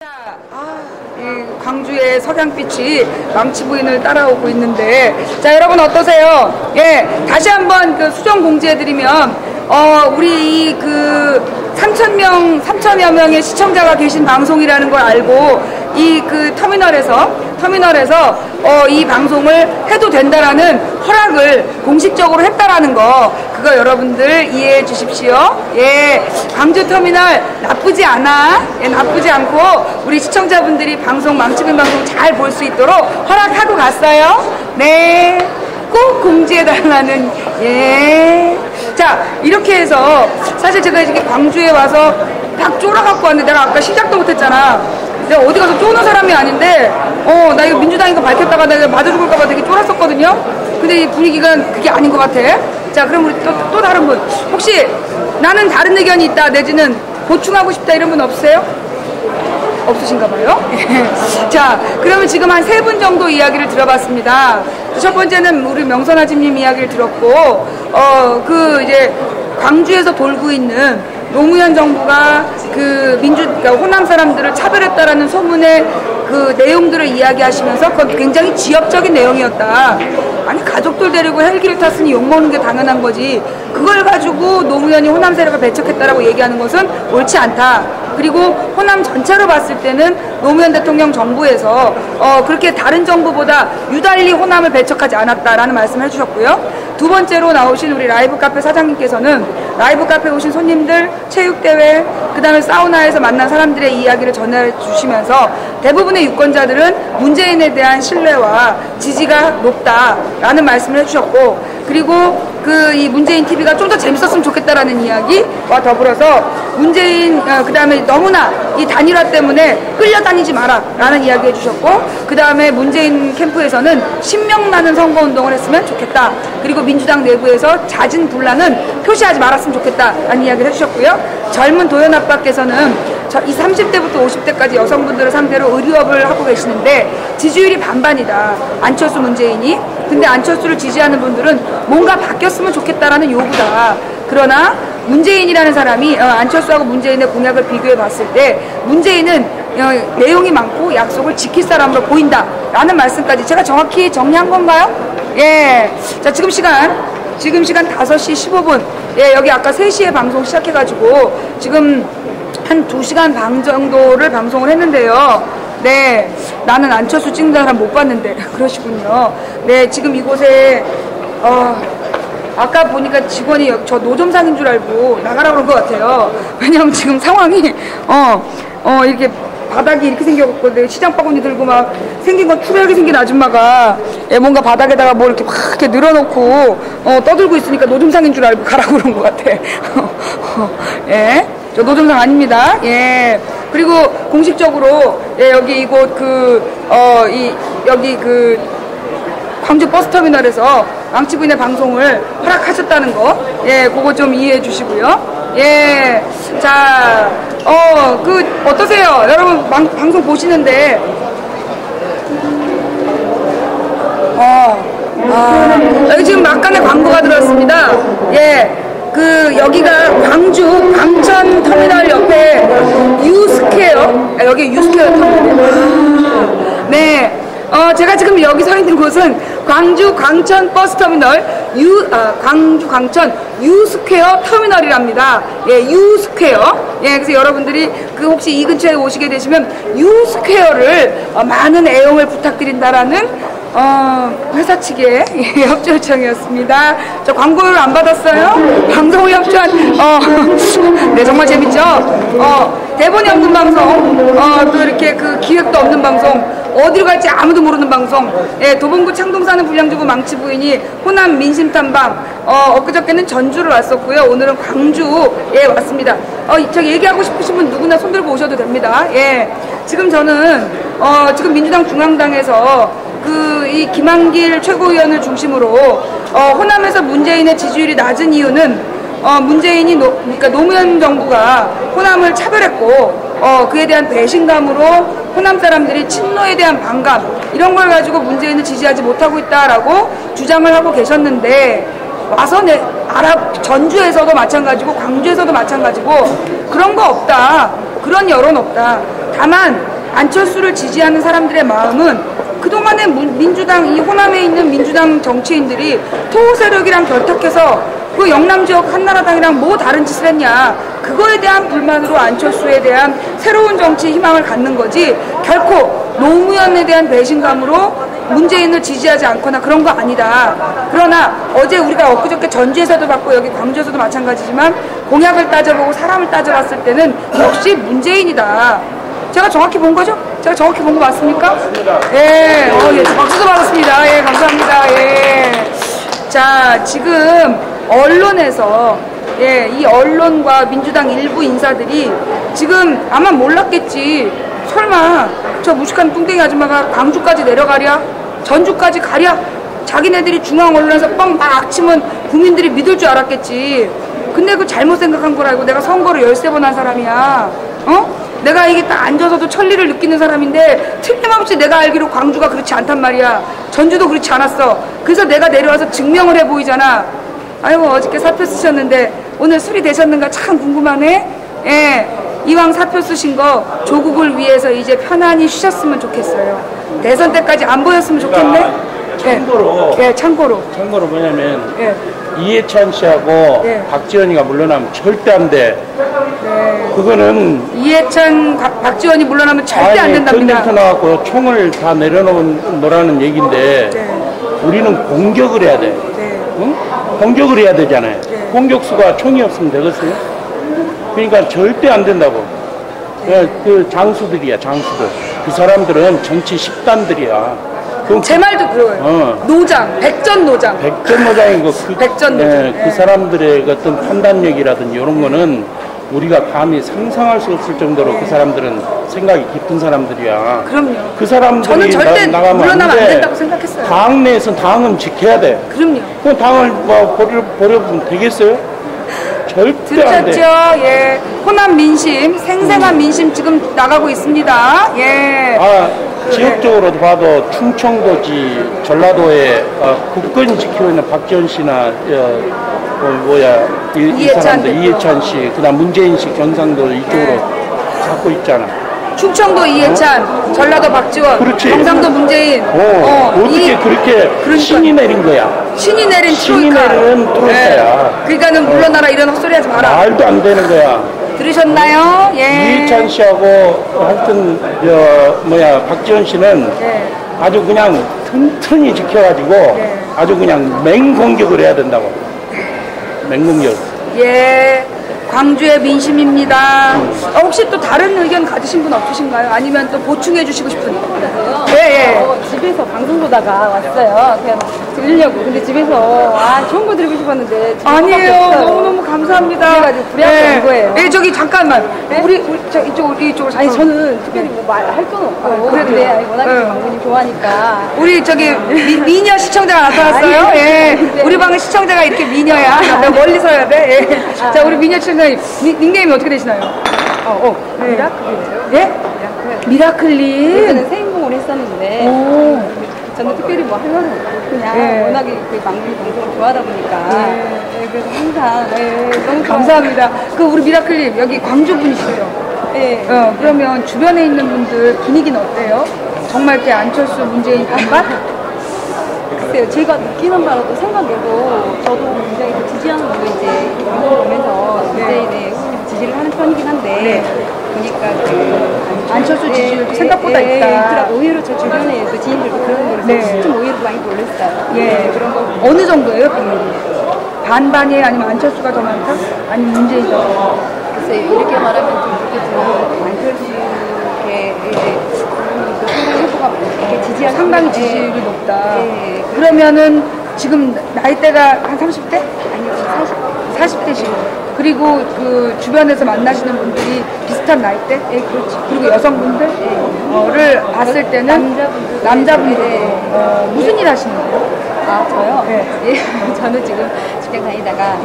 이 광주의 석양빛이 망치 부인을 따라오고 있는데, 자, 여러분 어떠세요? 예, 다시 한번 그 수정 공지해드리면, 우리 이 그 3천여 명의 시청자가 계신 방송이라는 걸 알고, 이 그 터미널에서 이 방송을 해도 된다라는 허락을 공식적으로 했다라는 거, 그거 여러분들 이해해 주십시오. 예, 광주 터미널 나쁘지 않아. 예, 나쁘지 않고 우리 시청자분들이 방송 망치부인 방송 잘 볼 수 있도록 허락하고 갔어요. 네, 꼭 공지해 달라는. 예. 자, 이렇게 해서 사실 제가 이렇게 광주에 와서 딱 쫄아갖고 왔는데, 내가 아까 시작도 못했잖아. 내가 어디 가서 쪼는 사람이 아닌데, 나 이거 민주당인 거 밝혔다가 내가 맞아 죽을까봐 되게 쫄았었거든요. 근데 이 분위기가 그게 아닌 것 같아. 자, 그럼 우리 또 다른 분. 혹시 나는 다른 의견이 있다, 내지는 보충하고 싶다, 이런 분 없으세요? 없으신가 봐요. 자, 그러면 지금 한 3분 정도 이야기를 들어봤습니다. 첫 번째는 우리 명선아집님 이야기를 들었고, 이제 광주에서 돌고 있는 노무현 정부가 그러니까 호남 사람들을 차별했다라는 소문의 그 내용들을 이야기하시면서 그건 굉장히 지역적인 내용이었다. 아니, 가족들 데리고 헬기를 탔으니 욕먹는 게 당연한 거지. 그걸 가지고 노무현이 호남 세력을 배척했다라고 얘기하는 것은 옳지 않다. 그리고 호남 전체로 봤을 때는 노무현 대통령 정부에서 그렇게 다른 정부보다 유달리 호남을 배척하지 않았다라는 말씀을 해주셨고요. 두 번째로 나오신 우리 라이브 카페 사장님께서는 라이브 카페 오신 손님들, 체육대회, 그 다음에 사우나에서 만난 사람들의 이야기를 전해주시면서 대부분의 유권자들은 문재인에 대한 신뢰와 지지가 높다라는 말씀을 해주셨고, 그리고 이 문재인 TV가 좀 더 재밌었으면 좋겠다라는 이야기와 더불어서 문재인, 그 다음에 너무나 이 단일화 때문에 끌려다니지 마라 라는 이야기 해주셨고, 그 다음에 문재인 캠프에서는 신명나는 선거운동을 했으면 좋겠다. 그리고 민주당 내부에서 잦은 분란은 표시하지 말았으면 좋겠다 라는 이야기를 해주셨고요. 젊은 도연아빠께서는 이 30대부터 50대까지 여성분들을 상대로 의료업을 하고 계시는데 지지율이 반반이다. 안철수 문재인이. 근데 안철수를 지지하는 분들은 뭔가 바뀌었으면 좋겠다라는 요구다. 그러나 문재인이라는 사람이 안철수하고 문재인의 공약을 비교해 봤을 때 문재인은 내용이 많고 약속을 지킬 사람으로 보인다 라는 말씀까지 제가 정확히 정리한 건가요? 예. 자, 지금 시간 5시 15분. 예, 여기 아까 3시에 방송 시작해가지고 지금 한 2시간 반 정도를 방송을 했는데요. 네, 나는 안철수 찍는 사람 못 봤는데 그러시군요. 네, 지금 이곳에 아까 보니까 직원이 저 노점상인 줄 알고 나가라고 그런 것 같아요. 왜냐면 지금 상황이 이렇게 바닥이 이렇게 생겨갖고 시장 바구니 들고 막 생긴 건 투명하게 생긴 아줌마가 뭔가 바닥에다가 뭐 이렇게 막 이렇게 늘어놓고 떠들고 있으니까 노점상인 줄 알고 가라고 그런 것 같아. 예, 저 노점상 아닙니다. 예. 그리고 공식적으로 여기 이곳 여기 광주 버스터미널에서 망치부인의 방송을 허락하셨다는 거, 예, 그거 좀 이해해 주시고요. 예, 자, 어떠세요? 여러분 방송 보시는데, 여기 지금 막간의 광고가 들어왔습니다. 예. 여기가 광주 광천 터미널 옆에 유스퀘어, 여기 유스퀘어 터미널. 네. 제가 지금 여기 서 있는 곳은 광주 광천 버스 터미널 광주 광천 유스퀘어 터미널이랍니다. 예, 유스퀘어. 예, 그래서 여러분들이 혹시 이 근처에 오시게 되시면 유스퀘어를 많은 애용을 부탁드린다라는 회사 측의 협조 요청이었습니다. 저 광고를 안 받았어요? 방송을 협조한, 네, 정말 재밌죠? 대본이 없는 방송, 또 이렇게 기획도 없는 방송, 어디로 갈지 아무도 모르는 방송, 예, 도봉구 창동사는 불량주부 망치부인이 호남 민심탐방, 엊그저께는 전주를 왔었고요. 오늘은 광주에 왔습니다. 저 얘기하고 싶으신 분 누구나 손들고 오셔도 됩니다. 예, 지금 저는, 지금 민주당 중앙당에서 이 김한길 최고위원을 중심으로 호남에서 문재인의 지지율이 낮은 이유는 그러니까 노무현 정부가 호남을 차별했고 그에 대한 배신감으로 호남 사람들이 친노에 대한 반감 이런 걸 가지고 문재인을 지지하지 못하고 있다라고 주장을 하고 계셨는데 와서 전주에서도 마찬가지고 광주에서도 마찬가지고 그런 거 없다. 그런 여론 없다. 다만 안철수를 지지하는 사람들의 마음은 그동안에 민주당, 이 호남에 있는 민주당 정치인들이 토호 세력이랑 결탁해서 그 영남 지역 한나라당이랑 뭐 다른 짓을 했냐, 그거에 대한 불만으로 안철수에 대한 새로운 정치 희망을 갖는 거지, 결코 노무현에 대한 배신감으로 문재인을 지지하지 않거나 그런 거 아니다. 그러나 어제 우리가 엊그저께 전주에서도 봤고 여기 광주에서도 마찬가지지만 공약을 따져보고 사람을 따져봤을 때는 역시 문재인이다. 제가 정확히 본 거죠? 제가 정확히 본 거 맞습니까? 예, 예, 박수도 받았습니다. 예, 감사합니다. 예. 자, 지금 언론에서, 예, 이 언론과 민주당 일부 인사들이 지금 아마 몰랐겠지. 설마 저 무식한 뚱땡이 아줌마가 광주까지 내려가랴? 전주까지 가랴? 자기네들이 중앙 언론에서 뻥 막 치면 국민들이 믿을 줄 알았겠지. 근데 그 잘못 생각한 거라고. 내가 선거를 13번 한 사람이야. 어? 내가 이게 딱 앉아서도 천리를 느끼는 사람인데 틀림없이 내가 알기로 광주가 그렇지 않단 말이야. 전주도 그렇지 않았어. 그래서 내가 내려와서 증명을 해 보이잖아. 아이고, 어저께 사표 쓰셨는데 오늘 술이 되셨는가 참 궁금하네. 예, 이왕 사표 쓰신 거 조국을 위해서 이제 편안히 쉬셨으면 좋겠어요. 대선 때까지 안 보였으면 좋겠네. 참고로, 예, 참고로 뭐냐면, 예. 이해찬 씨하고 예. 박지원이가 물러나면 절대 안 돼. 네. 그거는 이해찬, 박지원이 물러나면 절대 안 된답니다. 전쟁터 나갖고 총을 다 내려놓으라는 얘기인데, 네. 우리는 공격을 해야 돼. 네. 응? 공격을 해야 되잖아요. 네. 공격수가 총이 없으면 되겠어요? 그러니까 절대 안 된다고. 그 장수들이야, 장수들. 그 사람들은 정치 식단들이야. 제 말도 그거예요. 노장, 백전노장. 백전노장이고, 백전노장. 그 사람들의 어떤 판단력이라든지 이런 거는 우리가 감히 상상할 수 없을 정도로 그 사람들은 생각이 깊은 사람들이야. 그럼요. 그 사람들이 저는 절대 나가면 물러나면 안 안 돼. 된다고 생각했어요. 당 내에서 당은 지켜야 돼. 그럼요. 그 당을 뭐 버려보면 되겠어요? 절대 안 돼. 들으셨죠? 예. 호남 민심, 생생한 민심 지금 나가고 있습니다. 예. 지역적으로도 봐도 충청도지, 전라도에 국권이 지키고 있는 박지원 씨나 이 사람들 이해찬 씨, 그다음 문재인 씨 경상도 이쪽으로 갖고 있잖아. 충청도 이해찬, 전라도 박지원, 그렇지. 경상도 문재인. 어떻게 그렇게 신이 내린 거야? 신이 내린 신이 트로이카. 내린 트로이카야. 그러니까는 물러나라 이런 헛소리 하지 마라. 말도 안 되는 거야. 들으셨나요? 예. 이해찬 씨하고 하여튼 박지원 씨는 아주 그냥 튼튼히 지켜가지고 아주 그냥 맹공격을 해야 된다고. 맹공격. 예. 광주의 민심입니다. 혹시 또 다른 의견 가지신 분 없으신가요? 아니면 또 보충해 주시고 싶은? 예. 집에서 방송 보다가 왔어요. 그냥 들으려고. 근데 집에서 좋은 거 들고 싶었는데 아니에요. 너무너무 감사합니다. 그래가지고 불이하게 온 거예요. 예, 저기 잠깐만. 우리 이쪽으로. 아니 저는 특별히 뭐 말할 건 없고. 그래도요. 근데 워낙에 방송님 좋아하니까. 우리 저기 미녀 시청자가 나타났어요. 아니, 예. 근데. 우리 방은 시청자가 이렇게 미녀야. 내가 멀리 서야 돼. 예. 자, 우리 미녀 시청자님 닉네임이 어떻게 되시나요? 미라클이에요. 예? 미라클님. 저는 새 행동을 했었는데. 저는 특별히 뭐 할 말은 없고 그냥 워낙에 그 방송을 좋아하다 보니까 그래서 항상 너무 감사합니다. 그 우리 미라클님 여기 광주 분이시죠? 네. 그러면 주변에 있는 분들 분위기는 어때요? 정말 이렇게 안철수, 문재인 반반? 글쎄요, 제가 느끼는 바로도 생각에도 저도 굉장히 지지하는 분들 이제 방송을 보면서 문재인의 지지를 하는 편이긴 한데 보니까 안철수 지지율도 생각보다 있다. 오히려 제 주변에 그 지인들도 그런 거를 좀 오히려 많이 놀랐어요. 예. 그런 거 어느 정도예요, 비율이? 반반이에요? 아니면 안철수가 더 많다? 아니면 문재인이 더 많다? 글쎄 이렇게 말하면 좀 그렇겠지만 안철수의 생각 후보가 이렇게 지지하는 상당히 지지율이 높다. 네. 그러면은 지금 나이대가 한 30대? 아니요, 40대시고. 그리고 그 주변에서 만나시는 분들이 비슷한 나이대? 예, 그렇지. 그리고 여성분들을 봤을 때는 남자분들. 무슨 일 하시는 거예요? 저요? 네. 예, 저는 지금 직장 다니다가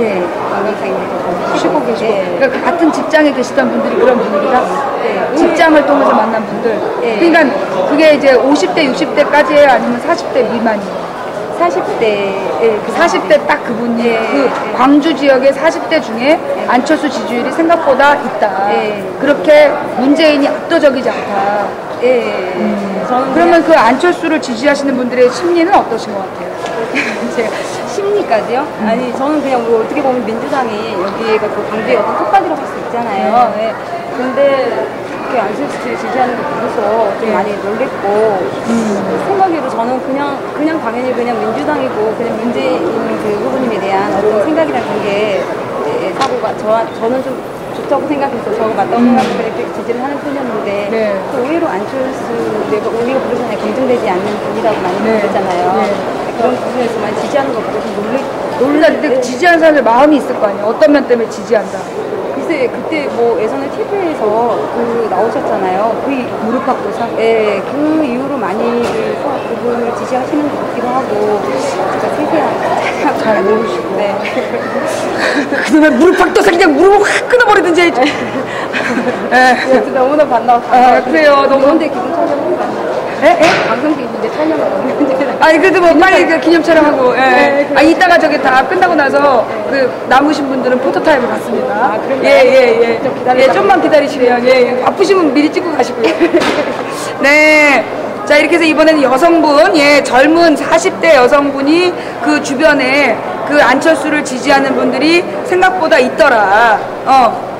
관광상인들 쉬고 계시고. 네. 그러니까 그 같은 직장에 계시던 분들이 그런 분들이다? 네. 직장을 통해서 만난 분들. 네. 그러니까 그게 이제 50대, 60대까지예요? 아니면 40대 미만이에요? 40대, 예, 그 40대 딱 그분이 예, 그 예. 광주 지역의 40대 중에 안철수 지지율이 생각보다 있다. 예. 그렇게 문재인이 압도적이지 않다. 예. 저는 그러면 그 안철수를 지지하시는 분들의 심리는 어떠신 것 같아요? 제가 심리까지요? 아니 저는 그냥 뭐 어떻게 보면 민주당이 여기가 그 광주의 어떤 톱밥이라고 할 수 있잖아요. 예. 근데 그렇게 안철수를 지지하는 거 보고서 좀 많이 놀랬고 생각으로 저는 그냥 당연히 그냥 민주당이고 그냥 문재인 그 후보님에 대한 어떤 생각이라는 게 예, 사고가 저는 좀 좋다고 생각해서 저가 맞다고 생각해서 그렇게 지지를 하는 편이었는데 네. 또 의외로 안철수 내가 우리가 부르잖아요. 검증되지 않는 분이라고 많이 네. 부르잖아요. 네. 그런 부분에서 많이 지지하는 거 보고 좀 근데 지지하는 사람들 마음이 있을 거 아니에요? 어떤 면 때문에 지지한다. 글쎄 그때 뭐 예전에 TV에서 그 나오셨잖아요. 그 무릎팍도사? 예, 그 이후로 많이 그분을 지지하시는 것 같기도 하고 제가 세세한 잘 모르시고. 네. 그놈의 무릎팍도사 그냥 무릎을 확 끊어버리든지 해야지. 여튼 너무나 반가웠어요. 아, 그래요. 너무. 그런데 기분 촬영은 맞나요? 예? 방송 기분인데 촬영은 없는데. 아니 그래도 뭐 빨리 그 기념 촬영하고 예. 네, 아 이따가 저기 다 끝나고 나서 그 남으신 분들은 포토타임을 갖습니다. 아, 그런가요? 예예예. 좀 기다리다가. 예, 좀만 기다리시면 예. 바쁘시면 미리 찍고 가시고요. 네. 자 이렇게 해서 이번에는 여성분 예 젊은 40대 여성분이 그 주변에 그 안철수를 지지하는 분들이 생각보다 있더라.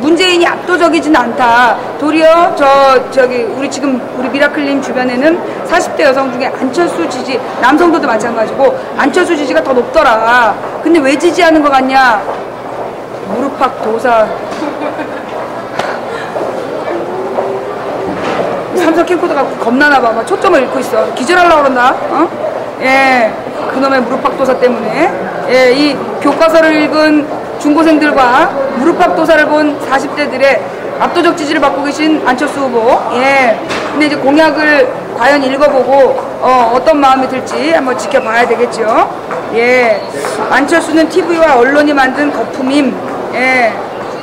문재인이 압도적이진 않다. 도리어 저기 우리 미라클님 주변에는 40대 여성 중에 안철수 지지 남성들도 마찬가지고 안철수 지지가 더 높더라. 근데 왜 지지하는 것 같냐? 무릎팍 도사. 삼성 캠코더가 겁나나봐. 막 초점을 잃고 있어. 기절하려고 그런다. 예. 그놈의 무릎팍도사 때문에. 예. 이 교과서를 읽은 중고생들과 무릎팍도사를 본 40대들의 압도적 지지를 받고 계신 안철수 후보. 예. 근데 이제 공약을 과연 읽어보고, 어떤 마음이 들지 한번 지켜봐야 되겠죠. 예. 안철수는 TV와 언론이 만든 거품임. 예.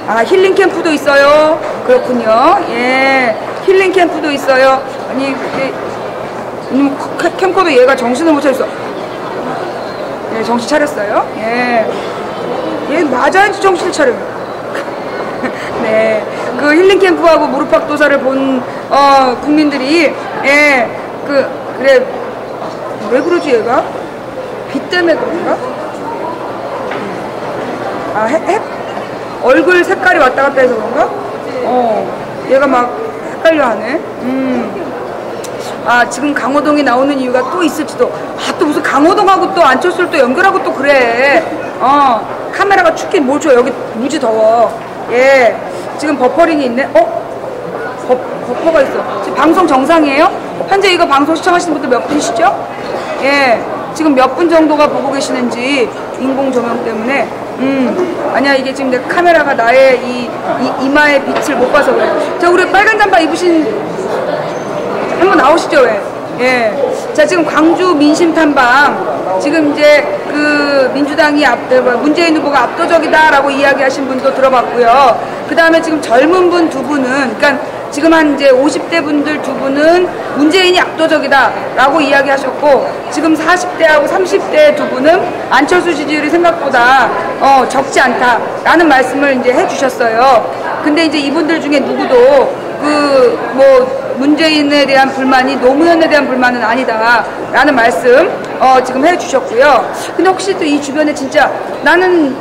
아, 힐링 캠프도 있어요. 그렇군요. 예. 힐링 캠프도 있어요. 아니, 캠코더 얘가 정신을 못 차렸어. 예, 정신 차렸어요. 예. 얘 맞아야지 정신을 차려. 네. 그 힐링 캠프하고 무릎팍도사를 본, 국민들이, 예. 그래. 왜 그러지, 얘가? 비 때문에 그런가? 아, 얼굴 색깔이 왔다 갔다 해서 그런가? 얘가 막 헷갈려 하네. 아, 지금 강호동이 나오는 이유가 또 있을지도. 아, 또 무슨 강호동하고 또 안철수를 또 연결하고 또 그래. 카메라가 춥긴 뭘 줘. 여기 무지 더워. 예. 지금 버퍼링이 있네. 버퍼가 있어. 지금 방송 정상이에요? 현재 이거 방송 시청하시는 분들 몇 분이시죠? 예. 지금 몇 분 정도가 보고 계시는지 인공 조명 때문에 아니야 이게 지금 내 카메라가 나의 이마의 빛을 못 봐서 그래. 자 우리 빨간 잠바 입으신 한번 나오시죠 왜? 예. 자 지금 광주 민심 탐방 지금 이제 그 민주당이 문재인 후보가 압도적이다라고 이야기하신 분도 들어봤고요. 그 다음에 지금 젊은 분 두 분은 그러니까 지금 한 이제 50대 분들 두 분은 문재인이 압도적이다라고 이야기하셨고 지금 40대하고 30대 두 분은 안철수 지지율이 생각보다 적지 않다라는 말씀을 이제 해주셨어요. 근데 이제 이분들 중에 누구도 그 뭐 문재인에 대한 불만이 노무현에 대한 불만은 아니다라는 말씀 지금 해주셨고요. 근데 혹시 또 이 주변에 진짜 나는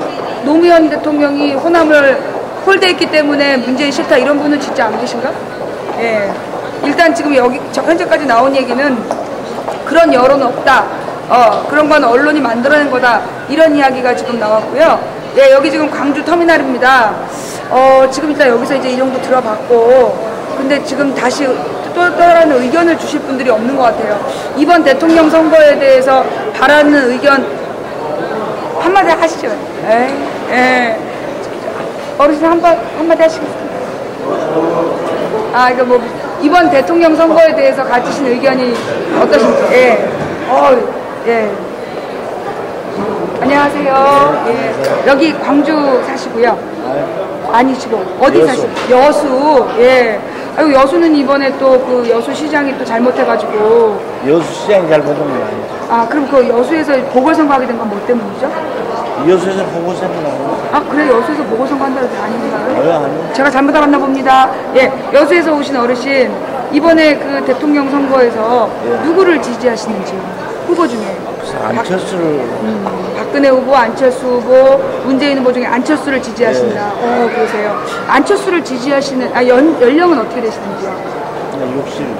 노무현 대통령이 호남을 홀대했기 때문에 문재인 싫다 이런 분은 진짜 안 계신가? 예. 일단 지금 여기 현재까지 나온 얘기는 그런 여론은 없다. 그런 건 언론이 만들어낸 거다. 이런 이야기가 지금 나왔고요. 예, 여기 지금 광주 터미널입니다. 지금 일단 여기서 이제 이 정도 들어봤고, 근데 지금 다시 또 다른 의견을 주실 분들이 없는 것 같아요. 이번 대통령 선거에 대해서 바라는 의견 한마디 하시죠. 예. 어르신 한마디 하시겠습니다. 아, 이거 뭐, 이번 대통령 선거에 대해서 가지신 의견이 어떠신지. 예. 예. 안녕하세요. 예. 여기 광주 사시고요. 아니시고, 어디 사시고? 여수. 예. 아이고, 여수는 이번에 또 그 여수시장이 또 잘못해가지고. 여수시장이 잘못한 건 아니죠. 아, 그럼 그 여수에서 보궐선거하게 된 건 뭐 때문이죠? 여수에서 보궐선거 나오고. 아, 그래, 여수에서 보궐선거 한다는 게 아닌가요? 왜 아니요? 제가 잘못 알았나 봅니다. 예, 여수에서 오신 어르신, 이번에 그 대통령 선거에서 예. 누구를 지지하시는지요? 후보 중에. 안철수를. 박근혜 후보, 안철수 후보, 문재인 후보 중에 안철수를 지지하신다. 그러세요. 안철수를 지지하시는, 연령은 어떻게 되시는지요?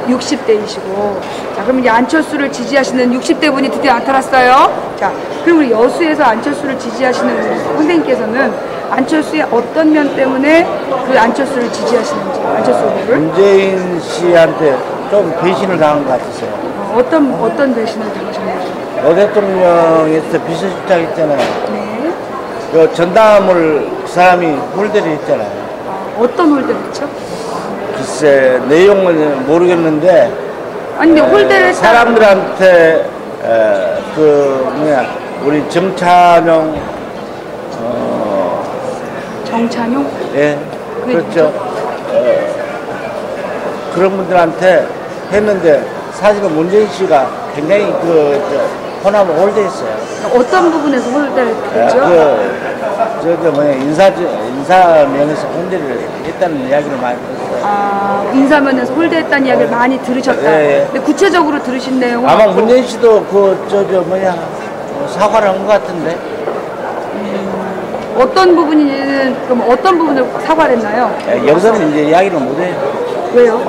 60대이시고. 자, 그럼 이제 안철수를 지지하시는 60대 분이 드디어 나타났어요. 자, 그럼 우리 여수에서 안철수를 지지하시는 우리 선생님께서는 안철수의 어떤 면 때문에 그 안철수를 지지하시는지, 안철수 후보를? 문재인 씨한테 좀 배신을 당한 것 같았어요. 어떤 배신을 당하셨나요? 여 대통령에서 비서실장 있잖아요. 네. 그 전담을 그 사람이 홀대를 했잖아요. 어떤 홀대를 했죠? 글쎄 내용은 모르겠는데 아니, 근데 홀대를 했다. 사람들한테 우리 정찬용 정찬용? 예 그렇죠. 그런 분들한테 했는데 사실은 문재인 씨가 굉장히 호남을 홀대했어요. 어떤 부분에서 홀대를 했죠? 인사 면에서 홀대를 했다는 이야기를 많이 들었어요. 아, 인사면에서 홀대했다는 이야기를 많이 들으셨다. 예, 예. 근데 구체적으로 들으신 내용은 아마 없고. 문재인 씨도 사과를 한 것 같은데. 어떤 부분이는, 그럼 어떤 부분을 사과를 했나요? 예, 여기서는 이제 이야기를 못해요. 왜요?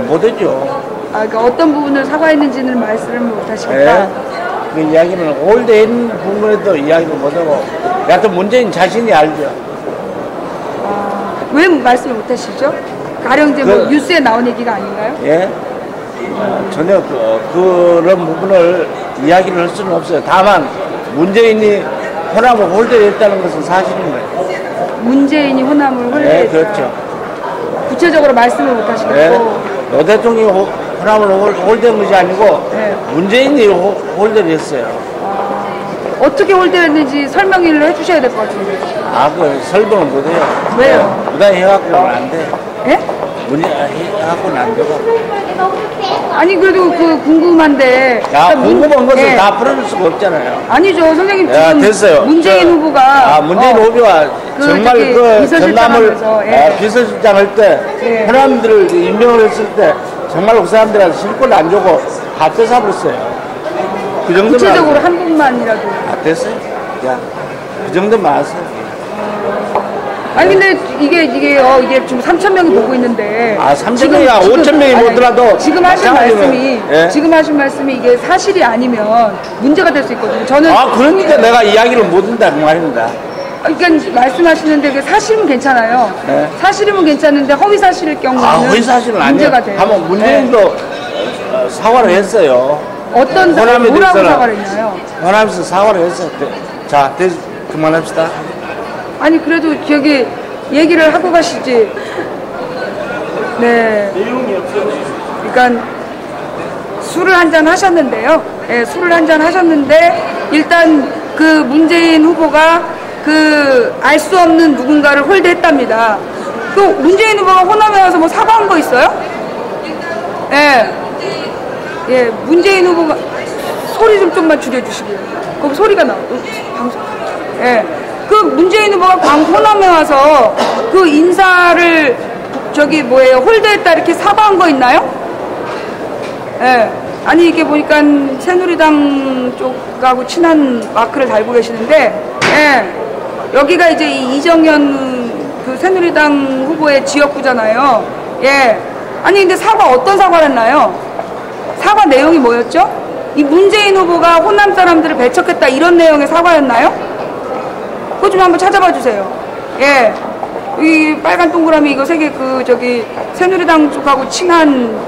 못했죠. 그러니까 어떤 부분을 사과했는지는 말씀을 못 하시겠다. 예. 그 이야기는 홀대인 부분에도 이야기를 못하고, 여하튼 문재인 자신이 알죠. 왜 말씀을 못 하시죠? 가령 이제 뭐 뉴스에 나온 얘기가 아닌가요? 예. 전혀 그런 부분을 이야기를 할 수는 없어요. 다만, 문재인이 호남을 홀대했다는 것은 사실인 거예요. 문재인이 호남을 홀대했다. 네, 그렇죠. 구체적으로 말씀을 못 하시겠고. 네. 여 대통령이 호남을 홀대한 것이 아니고, 네. 문재인이 홀대를 했어요. 어떻게 홀대했는지 설명을 해주셔야 될 것 같은데. 그 설명을 못해요. 왜요? 무단히 해갖고는 안 돼. 예? 해갖고는 안 되고. 아니, 그래도 궁금한데. 그러니까 궁금한 것을 예. 다 풀어줄 수가 없잖아요. 아니죠, 선생님. 야, 지금 됐어요. 문재인 후보가. 문재인 후보가 정말 비서실장 전남을 하면서, 예. 비서실장 할 때, 예. 호남들을 임명을 했을 때, 정말 그 사람들한테 실권을 안 주고 다 뺏어버렸어요. 그 정도면. 구체적으로 한 분만이라도. 됐어요. 야, 그 정도면 알았어요. 아니, 근데 이게 지금 3,000명이 보고 있는데. 3,000명이야, 5,000명이 보더라도. 지금 하신 말씀이, 예? 지금 하신 말씀이 이게 사실이 아니면 문제가 될 수 있거든요. 저는. 그러니까 내가 이야기를 못 한다는 말입니다. 그러니까 말씀하시는데 그 사실은 괜찮아요. 네. 사실이면 괜찮은데 허위 사실일 경우는 허위 사실은 문제가 아니에요. 돼요. 한번 문재인도 사과를 했어요. 어떤 호남에 뭐라고 대해서는 사과를 했나요? 호남에서 사과를 했어요. 자, 그만합시다. 아니, 그래도 저기 얘기를 하고 가시지. 네. 그러니까 술을 한잔 하셨는데요. 예, 술을 한잔 하셨는데 일단 그 문재인 후보가 알 수 없는 누군가를 홀대했답니다. 그 문재인 후보가 호남에 와서 뭐 사과한 거 있어요? 예. 예, 문재인 후보가 소리 좀만 줄여주시고요. 거기 소리가 나와. 방송. 예. 그 문재인 후보가 호남에 와서 그 인사를 홀대했다 이렇게 사과한 거 있나요? 예. 아니, 이게 보니까 새누리당 쪽하고 친한 마크를 달고 계시는데, 예. 여기가 이제 이정현 그 새누리당 후보의 지역구잖아요. 예. 아니, 근데 어떤 사과를 했나요? 사과 내용이 뭐였죠? 이 문재인 후보가 호남 사람들을 배척했다 이런 내용의 사과였나요? 그거 좀 한번 찾아봐 주세요. 예. 이 빨간 동그라미 이거 세 개 새누리당 쪽하고 친한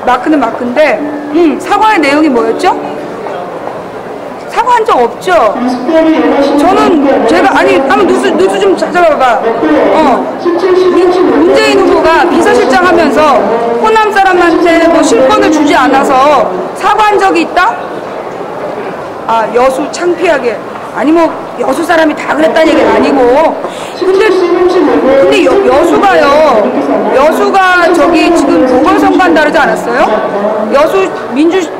마크는 마크인데, 사과의 내용이 뭐였죠? 사과한 적 없죠? 저는 한번 뉴스 좀 찾아봐봐. 문재인 후보가 비서실장 하면서 호남 사람한테 뭐 실권을 주지 않아서 사과한 적이 있다? 여수 창피하게. 아니 뭐 여수 사람이 다 그랬다는 얘기는 아니고 근데 여수가 저기 지금 보궐선거 한다 그러지 않았어요?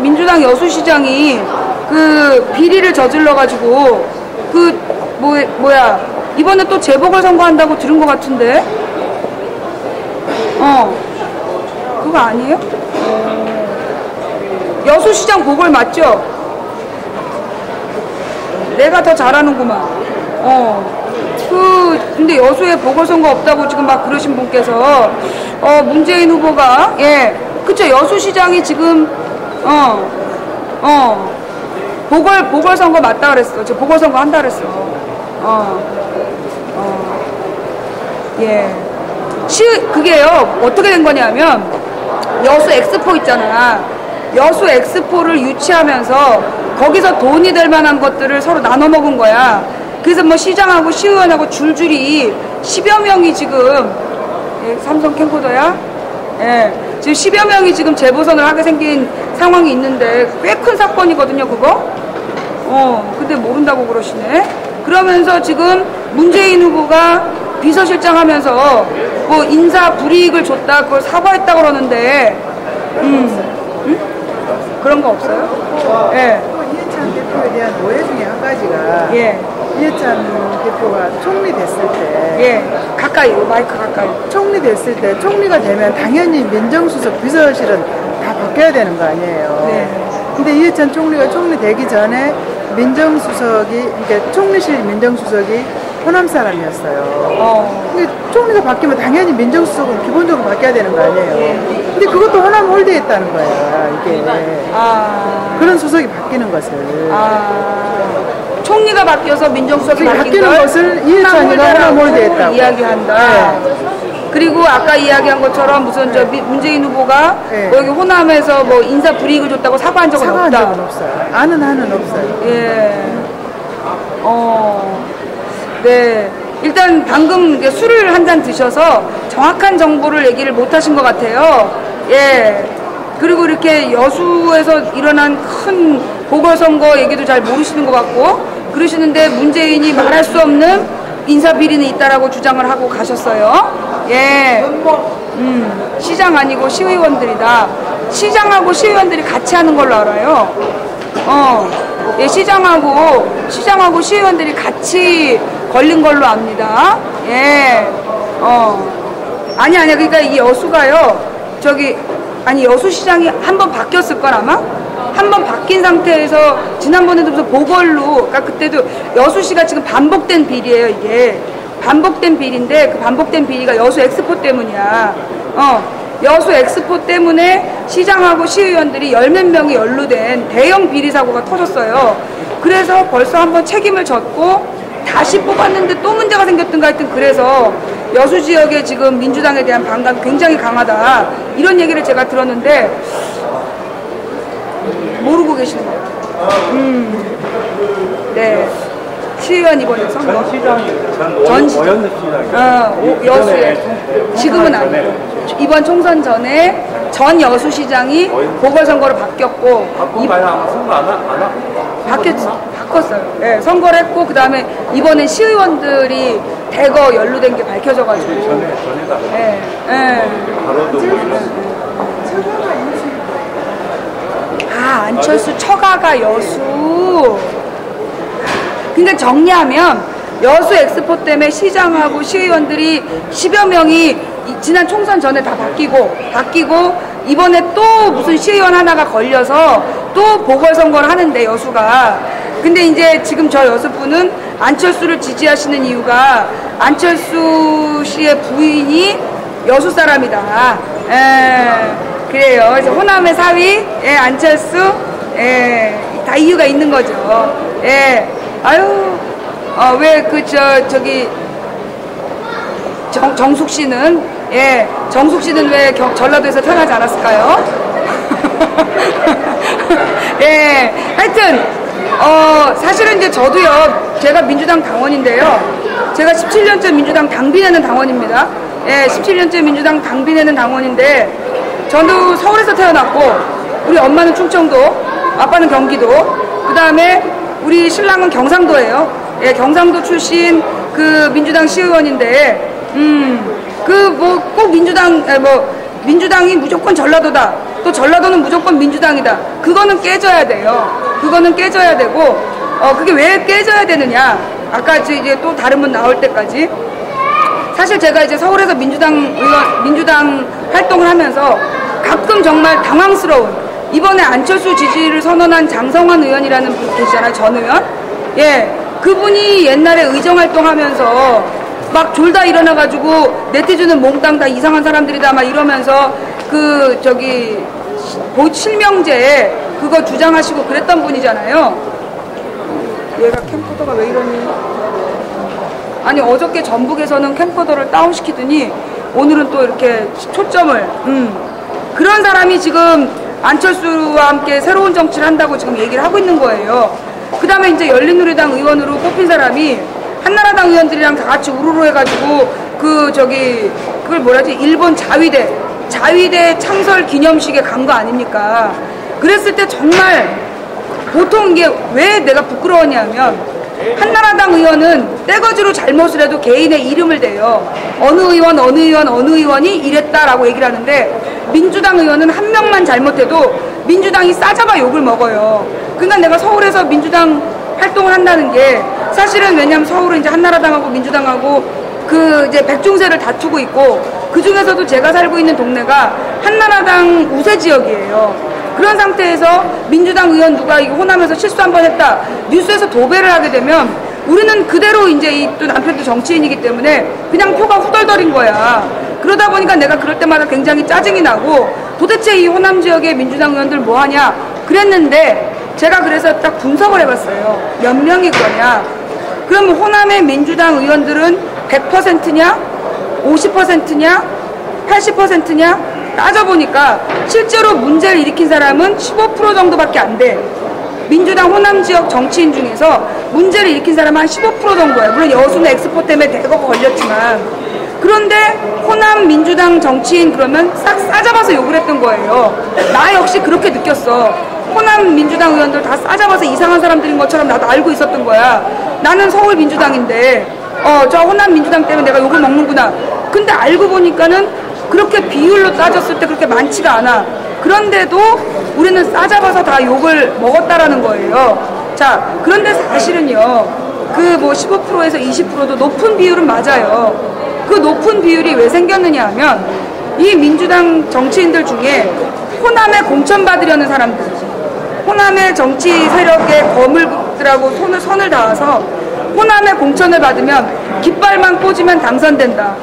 민주당 여수시장이 그 비리를 저질러 가지고 그 뭐야 이번에 또 재보궐선거 한다고 들은 것 같은데 그거 아니에요? 여수시장 보궐 맞죠? 내가 더 잘하는구만. 근데 여수에 보궐선거 없다고 지금 막 그러신 분께서, 문재인 후보가, 예, 그쵸, 여수시장이 지금, 보궐선거 맞다 그랬어. 저 보궐선거 한다 그랬어. 예. 그게요, 어떻게 된 거냐면, 여수 엑스포 있잖아. 여수 엑스포를 유치하면서, 거기서 돈이 될 만한 것들을 서로 나눠 먹은 거야. 그래서 뭐 시장하고 시의원하고 줄줄이 10여 명이 지금, 예, 삼성 캠코더야? 예, 지금 10여 명이 지금 재보선을 하게 생긴 상황이 있는데 꽤 큰 사건이거든요, 그거? 근데 모른다고 그러시네. 그러면서 지금 문재인 후보가 비서실장 하면서 뭐 인사 불이익을 줬다, 그걸 사과했다 그러는데, 그런 거 없어요? 예. 이해찬 대표에 대한 오해 중에 한 가지가 예. 이해찬 대표가 총리 됐을 때 예. 가까이, 마이크 가까이. 총리 됐을 때 총리가 되면 당연히 민정수석 비서실은 다 바뀌어야 되는 거 아니에요. 네. 근데 이해찬 총리가 총리 되기 전에 민정수석이 그러니까 총리실 민정수석이 호남 사람이었어요. 근데 총리가 바뀌면 당연히 민정수석은 기본적으로 바뀌어야 되는 거 아니에요. 근데 그것도 호남 홀대에 했다는 거야, 이게. 그런 수석이 바뀌는 것을. 총리가 바뀌어서 민정수석이 바뀌는 것을 이해찬이가 호남 홀대에 했다고. 이야기한다. 네. 그리고 아까 이야기한 것처럼 무슨 저 문재인 후보가 네. 여기 호남에서 뭐 인사 불이익을 줬다고 사과한 적은 사과한 없다. 적은 없어요. 아는 한은 없어요. 예. 네. 일단 방금 이제 술을 한 잔 드셔서 정확한 정보를 얘기를 못 하신 것 같아요. 예. 그리고 이렇게 여수에서 일어난 큰 보궐선거 얘기도 잘 모르시는 것 같고 그러시는데 문재인이 말할 수 없는 인사비리는 있다라고 주장을 하고 가셨어요. 예. 시장 아니고 시의원들이다. 시장하고 시의원들이 같이 하는 걸로 알아요. 예, 시장하고 시의원들이 같이 걸린 걸로 압니다. 예. 아니야. 그러니까 이 여수가요, 여수시장이 한번 바뀌었을 걸 아마? 한번 바뀐 상태에서, 지난번에도 무슨 보궐로, 그러니까 그때도 여수시가 지금 반복된 비리예요, 이게. 반복된 비리인데, 그 반복된 비리가 여수 엑스포 때문이야. 여수 엑스포 때문에 시장하고 시의원들이 10몇 명이 연루된 대형 비리 사고가 터졌어요. 그래서 벌써 한번 책임을 졌고 다시 뽑았는데 또 문제가 생겼던가 하여튼 그래서 여수 지역에 지금 민주당에 대한 반감이 굉장히 강하다. 이런 얘기를 제가 들었는데 모르고 계시는 거예요. 네. 시의원 이번에 선거. 전 시장이 오연습 시장이. 여수에. 지금은 아니고. 이번 총선 전에 전 여수시장이 보궐선거로 바뀌었고. 바꾼 거야? 아마 선거 안 바꿨어요. 네, 선거를 했고, 그 다음에 이번엔 시의원들이 대거 연루된 게 밝혀져가지고. 전에다. 네, 네. 바로도 안철수 처가가 여수. 그러니까 정리하면 여수 엑스포 때문에 시장하고 시의원들이 10여 명이 지난 총선 전에 다 바뀌고 이번에 또 무슨 시의원 하나가 걸려서 또 보궐선거를 하는데 여수가. 근데 이제 지금 저 여수분은 안철수를 지지하시는 이유가 안철수 씨의 부인이 여수 사람이다. 그래요. 그래서 호남의 사위, 예, 안철수, 예, 다 이유가 있는 거죠. 예. 아유, 왜 정숙 씨는, 예, 정숙 씨는 왜 전라도에서 태어나지 않았을까요? 예, 하여튼, 사실은 이제 저도요, 제가 민주당 당원인데요. 제가 17년째 민주당 당비내는 당원입니다. 예, 17년째 민주당 당비내는 당원인데, 저도 서울에서 태어났고, 우리 엄마는 충청도, 아빠는 경기도, 그 다음에 우리 신랑은 경상도예요. 예, 경상도 출신 그 민주당 시의원인데, 그 뭐 꼭 민주당이 무조건 전라도다. 또 전라도는 무조건 민주당이다. 그거는 깨져야 돼요. 그거는 깨져야 되고, 그게 왜 깨져야 되느냐. 아까 이제 또 다른 분 나올 때까지. 사실 제가 이제 서울에서 민주당 활동을 하면서 가끔 정말 당황스러운, 이번에 안철수 지지를 선언한 장성환 의원이라는 분 계시잖아요. 전 의원. 예. 그분이 옛날에 의정활동하면서 막 졸다 일어나가지고 네티즌은 몽땅 다 이상한 사람들이다 막 이러면서 실명제 그거 주장하시고 그랬던 분이잖아요. 얘가 캠코더가 왜 이러니? 아니 어저께 전북에서는 캠코더를 다운시키더니 오늘은 또 이렇게 초점을 그런 사람이 지금 안철수와 함께 새로운 정치를 한다고 지금 얘기를 하고 있는 거예요. 그 다음에 이제 열린우리당 의원으로 뽑힌 사람이 한나라당 의원들이랑 다 같이 우르르 해가지고 그걸 뭐라지? 일본 자위대 창설 기념식에 간 거 아닙니까? 그랬을 때 정말 보통 이게 왜 내가 부끄러웠냐면 한나라당 의원은 떼거지로 잘못을 해도 개인의 이름을 대요. 어느 의원이 이랬다라고 얘기를 하는데 민주당 의원은 한 명만 잘못해도 민주당이 싸잡아 욕을 먹어요. 그러니까 내가 서울에서 민주당 활동을 한다는 게 사실은 왜냐면 서울은 이제 한나라당하고 민주당하고 그 이제 백중세를 다투고 있고 그 중에서도 제가 살고 있는 동네가 한나라당 우세 지역이에요. 그런 상태에서 민주당 의원 누가 이거 호남에서 실수 한번 했다 뉴스에서 도배를 하게 되면 우리는 그대로 이제 또 남편도 정치인이기 때문에 그냥 표가 후덜덜인 거야. 그러다 보니까 내가 그럴 때마다 굉장히 짜증이 나고 도대체 이 호남 지역의 민주당 의원들 뭐 하냐 그랬는데 제가 그래서 딱 분석을 해봤어요. 몇 명이거냐. 그럼 호남의 민주당 의원들은 100%냐 50%냐 80%냐 따져보니까 실제로 문제를 일으킨 사람은 15% 정도밖에 안 돼. 민주당 호남 지역 정치인 중에서 문제를 일으킨 사람은 한 15% 정도예요. 물론 여수는 엑스포 때문에 대거가 걸렸지만. 그런데 호남 민주당 정치인 그러면 싹 싸잡아서 욕을 했던 거예요. 나 역시 그렇게 느꼈어. 호남 민주당 의원들 다 싸잡아서 이상한 사람들인 것처럼 나도 알고 있었던 거야. 나는 서울 민주당인데 저 호남 민주당 때문에 내가 욕을 먹는구나. 근데 알고 보니까는 그렇게 비율로 따졌을 때 그렇게 많지가 않아. 그런데도 우리는 싸잡아서 다 욕을 먹었다라는 거예요. 자, 그런데 사실은요, 그 뭐 15%에서 20%도 높은 비율은 맞아요. 그 높은 비율이 왜 생겼느냐 하면 이 민주당 정치인들 중에 호남에 공천받으려는 사람들, 호남의 정치 세력의 거물들하고 선을 닿아서 호남에 공천을 받으면 깃발만 꽂으면 당선된다.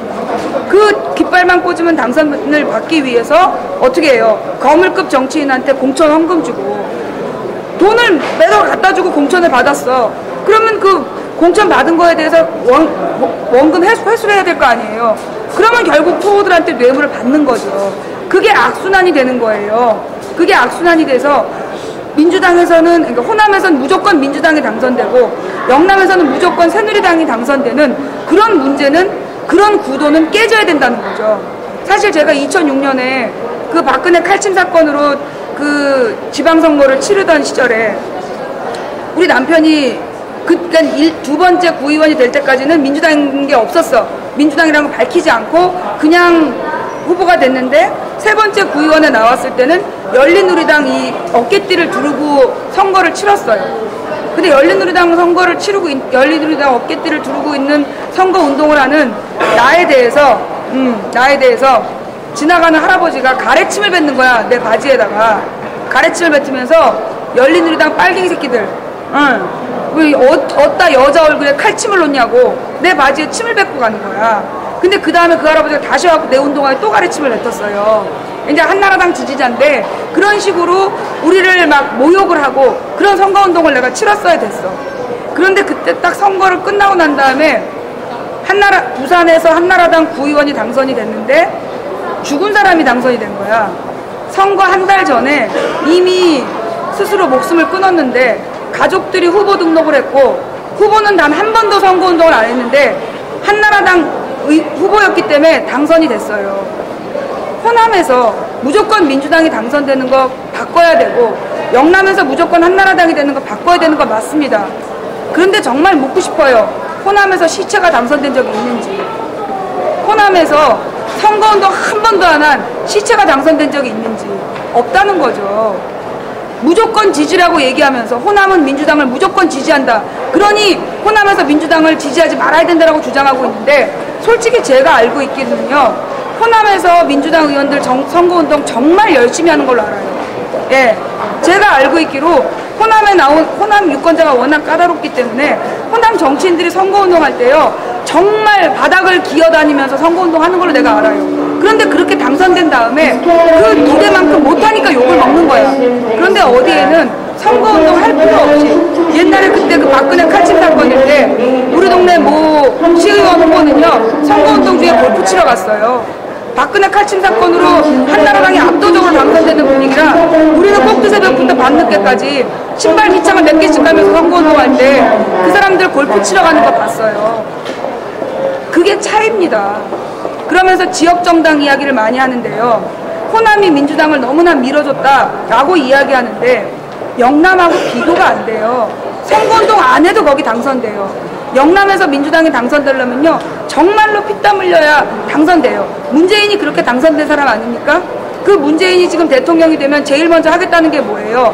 그 깃발만 꽂으면 당선을 받기 위해서 어떻게 해요? 거물급 정치인한테 공천 헌금 주고 돈을 매달 갖다 주고 공천을 받았어. 그러면 그 공천 받은 거에 대해서 원금 회수를 해야 될 거 아니에요. 그러면 결국 투호들한테 뇌물을 받는 거죠. 그게 악순환이 되는 거예요. 그게 악순환이 돼서 민주당에서는, 그러니까 호남에서는 무조건 민주당이 당선되고 영남에서는 무조건 새누리당이 당선되는 그런 문제는, 그런 구도는 깨져야 된다는 거죠. 사실 제가 2006년에 그 박근혜 칼침 사건으로 그 지방선거를 치르던 시절에 우리 남편이 그러니까 두 번째 구의원이 될 때까지는 민주당인 게 없었어. 민주당이라는 거 밝히지 않고 그냥 후보가 됐는데 세 번째 구의원에 나왔을 때는 열린우리당 이 어깨띠를 두르고 선거를 치렀어요. 근데 열린우리당 열린우리당 어깨띠를 두르고 있는 선거 운동을 하는 나에 대해서 지나가는 할아버지가 가래침을 뱉는 거야. 내 바지에다가 가래침을 뱉으면서 열린우리당 빨갱이 새끼들, 왜 어디다 여자 얼굴에 칼침을 놓냐고 내 바지에 침을 뱉고 가는 거야. 근데 그 다음에 그 할아버지가 다시 와서 내 운동화에 또 가래침을 뱉었어요. 이제 한나라당 지지자인데 그런 식으로 우리를 막 모욕을 하고 그런 선거운동을 내가 치렀어야 됐어. 그런데 그때 딱 선거를 끝나고 난 다음에 부산에서 한나라당 구의원이 당선이 됐는데 죽은 사람이 당선이 된 거야. 선거 한 달 전에 이미 스스로 목숨을 끊었는데 가족들이 후보 등록을 했고 후보는 단 한 번도 선거운동을 안 했는데 한나라당 후보였기 때문에 당선이 됐어요. 호남에서 무조건 민주당이 당선되는 거 바꿔야 되고 영남에서 무조건 한나라당이 되는 거 바꿔야 되는 거 맞습니다. 그런데 정말 묻고 싶어요. 호남에서 시체가 당선된 적이 있는지, 호남에서 선거운동 한 번도 안 한 시체가 당선된 적이 있는지 없다는 거죠. 무조건 지지라고 얘기하면서 호남은 민주당을 무조건 지지한다. 그러니 호남에서 민주당을 지지하지 말아야 된다고 주장하고 있는데, 솔직히 제가 알고 있기는요, 호남에서 민주당 의원들 선거운동 정말 열심히 하는 걸로 알아요. 예, 제가 알고 있기로 호남에 나온 호남 유권자가 워낙 까다롭기 때문에 호남 정치인들이 선거운동할 때요 정말 바닥을 기어다니면서 선거운동 하는 걸로 내가 알아요. 그런데 그렇게 당선된 다음에 그 기대만큼 못하니까 욕을 먹는 거야. 그런데 어디에는 선거운동 할 필요 없이, 옛날에 그때 그 박근혜 칼침 사건일 때 우리 동네 모 시의원 후보는요 선거운동 중에 골프 치러 갔어요. 박근혜 칼침 사건으로 한나라당이 압도적으로 당선되는 분위기라 우리는 꼭두 새벽부터 밤늦게까지 신발 기창을 몇 개씩 가면서 선거운동할 때 그 사람들 골프 치러 가는 거 봤어요. 그게 차이입니다. 그러면서 지역정당 이야기를 많이 하는데요, 호남이 민주당을 너무나 밀어줬다라고 이야기하는데 영남하고 비교가 안 돼요. 선거운동 안 해도 거기 당선돼요. 영남에서 민주당이 당선되려면요 정말로 피땀 흘려야 당선돼요. 문재인이 그렇게 당선된 사람 아닙니까? 그 문재인이 지금 대통령이 되면 제일 먼저 하겠다는 게 뭐예요?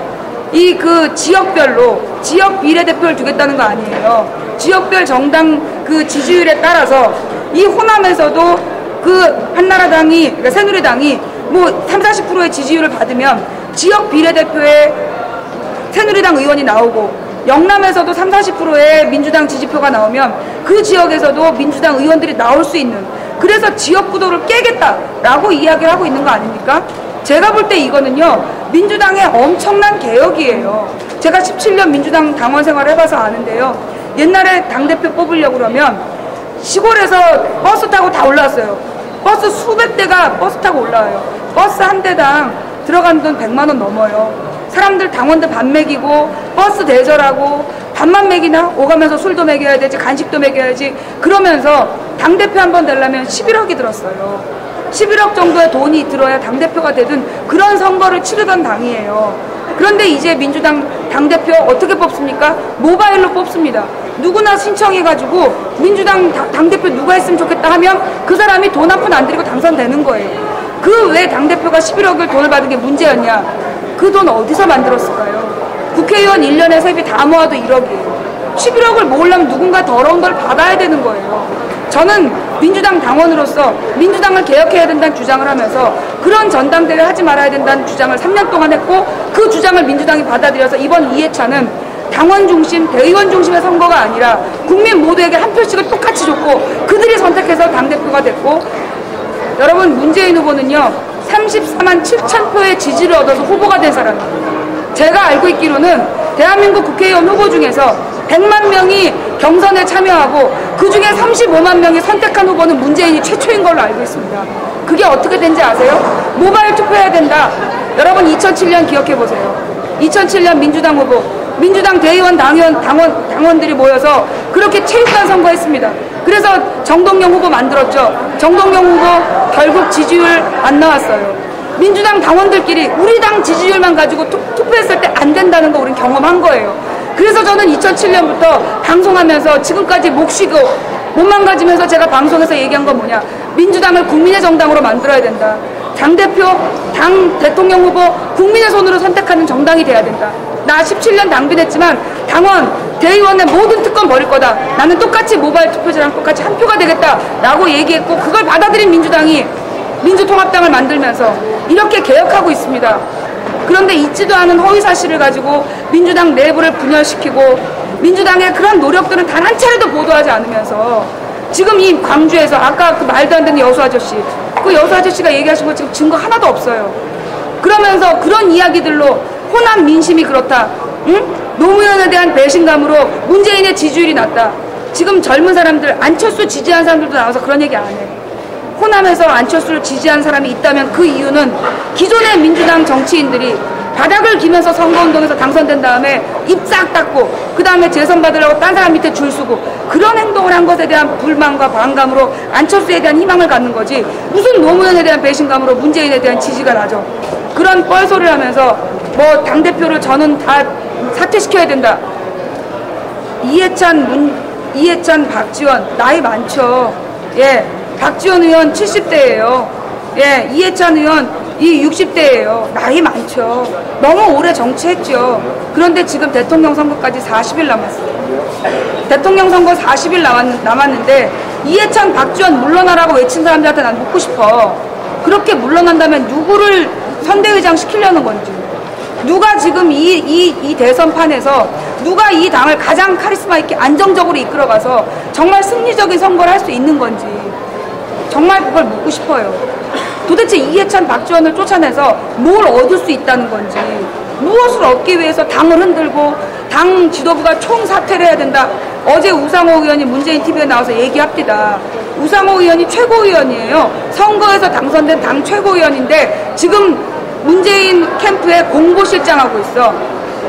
이 그 지역별로 지역 비례대표를 두겠다는 거 아니에요. 지역별 정당 그 지지율에 따라서 이 호남에서도 그 한나라당이, 그러니까 새누리당이 뭐 30~40%의 지지율을 받으면 지역 비례대표에 새누리당 의원이 나오고, 영남에서도 30~40%의 민주당 지지표가 나오면 그 지역에서도 민주당 의원들이 나올 수 있는, 그래서 지역구도를 깨겠다라고 이야기를 하고 있는 거 아닙니까? 제가 볼 때 이거는요 민주당의 엄청난 개혁이에요. 제가 17년 민주당 당원 생활을 해봐서 아는데요, 옛날에 당대표 뽑으려고 그러면 시골에서 버스 타고 다 올라왔어요. 버스 수백 대가 버스 타고 올라와요. 버스 한 대당 들어가는 돈 100만 원 넘어요. 사람들 당원들 밥 먹이고 버스 대절하고, 밥만 먹이나? 오가면서 술도 먹여야 되지, 간식도 먹여야지. 그러면서 당대표 한 번 되려면 11억이 들었어요. 11억 정도의 돈이 들어야 당대표가 되든 그런 선거를 치르던 당이에요. 그런데 이제 민주당 당대표 어떻게 뽑습니까? 모바일로 뽑습니다. 누구나 신청해가지고 민주당 당대표 누가 했으면 좋겠다 하면 그 사람이 돈 한 푼 안 들이고 당선되는 거예요. 그 왜 당대표가 11억을 돈을 받은 게 문제였냐? 그 돈 어디서 만들었을까요? 국회의원 1년에 세비 다 모아도 1억이에요. 11억을 모으려면 누군가 더러운 걸 받아야 되는 거예요. 저는 민주당 당원으로서 민주당을 개혁해야 된다는 주장을 하면서 그런 전당대회 하지 말아야 된다는 주장을 3년 동안 했고, 그 주장을 민주당이 받아들여서 이번 2회차는 당원 중심, 대의원 중심의 선거가 아니라 국민 모두에게 한 표씩을 똑같이 줬고 그들이 선택해서 당대표가 됐고, 여러분 문재인 후보는요 34만 7천 표의 지지를 얻어서 후보가 된 사람입니다. 제가 알고 있기로는 대한민국 국회의원 후보 중에서 100만 명이 경선에 참여하고 그 중에 35만 명이 선택한 후보는 문재인이 최초인 걸로 알고 있습니다. 그게 어떻게 된지 아세요? 모바일 투표해야 된다. 여러분 2007년 기억해보세요. 2007년 민주당 후보, 민주당 대의원 당원들이 모여서 그렇게 체육관 선거했습니다. 그래서 정동영 후보 만들었죠. 정동영 후보 결국 지지율 안 나왔어요. 민주당 당원들끼리 우리 당 지지율만 가지고 투표했을 때 안 된다는 거 우린 경험한 거예요. 그래서 저는 2007년부터 방송하면서 지금까지 목 쉬고 몸만 가지면서 제가 방송에서 얘기한 건 뭐냐, 민주당을 국민의 정당으로 만들어야 된다. 당대표, 당 대통령 후보 국민의 손으로 선택하는 정당이 돼야 된다. 나 17년 당비됐지만 당원, 대의원의 모든 특권 버릴 거다. 나는 똑같이 모바일 투표제랑 똑같이 한 표가 되겠다 라고 얘기했고, 그걸 받아들인 민주당이 민주통합당을 만들면서 이렇게 개혁하고 있습니다. 그런데 있지도 않은 허위사실을 가지고 민주당 내부를 분열시키고 민주당의 그런 노력들은 단 한 차례도 보도하지 않으면서 지금 이 광주에서 아까 그 말도 안 되는 여수 아저씨, 그 여수 아저씨가 얘기하신 거 지금 증거 하나도 없어요. 그러면서 그런 이야기들로 호남 민심이 그렇다, 응? 노무현에 대한 배신감으로 문재인의 지지율이 낮다. 지금 젊은 사람들, 안철수 지지한 사람들도 나와서 그런 얘기 안 해. 호남에서 안철수를 지지한 사람이 있다면 그 이유는 기존의 민주당 정치인들이 바닥을 기면서 선거운동에서 당선된 다음에 입 싹 닫고 그 다음에 재선 받으려고 딴 사람 밑에 줄 서고 그런 행동을 한 것에 대한 불만과 반감으로 안철수에 대한 희망을 갖는 거지, 무슨 노무현에 대한 배신감으로 문재인에 대한 지지가 나죠. 그런 뻘소리를 하면서 뭐 당대표를 저는 다 사퇴시켜야 된다. 이해찬, 박지원 나이 많죠. 예, 박지원 의원 70대예요. 예, 이해찬 의원 이 60대예요. 나이 많죠. 너무 오래 정치했죠. 그런데 지금 대통령 선거까지 40일 남았어요. 대통령 선거 40일 남았는데 이해찬, 박지원 물러나라고 외친 사람들한테 난 묻고 싶어. 그렇게 물러난다면 누구를 선대위장 시키려는 건지, 누가 지금 이 대선판에서 누가 이 당을 가장 카리스마 있게 안정적으로 이끌어가서 정말 승리적인 선거를 할 수 있는 건지, 정말 그걸 묻고 싶어요. 도대체 이해찬, 박지원을 쫓아내서 뭘 얻을 수 있다는 건지, 무엇을 얻기 위해서 당을 흔들고 당 지도부가 총사퇴를 해야 된다. 어제 우상호 의원이 문재인 TV에 나와서 얘기합니다. 우상호 의원이 최고위원이에요. 선거에서 당선된 당 최고위원인데 지금 문재인 캠프에 공보실장하고 있어.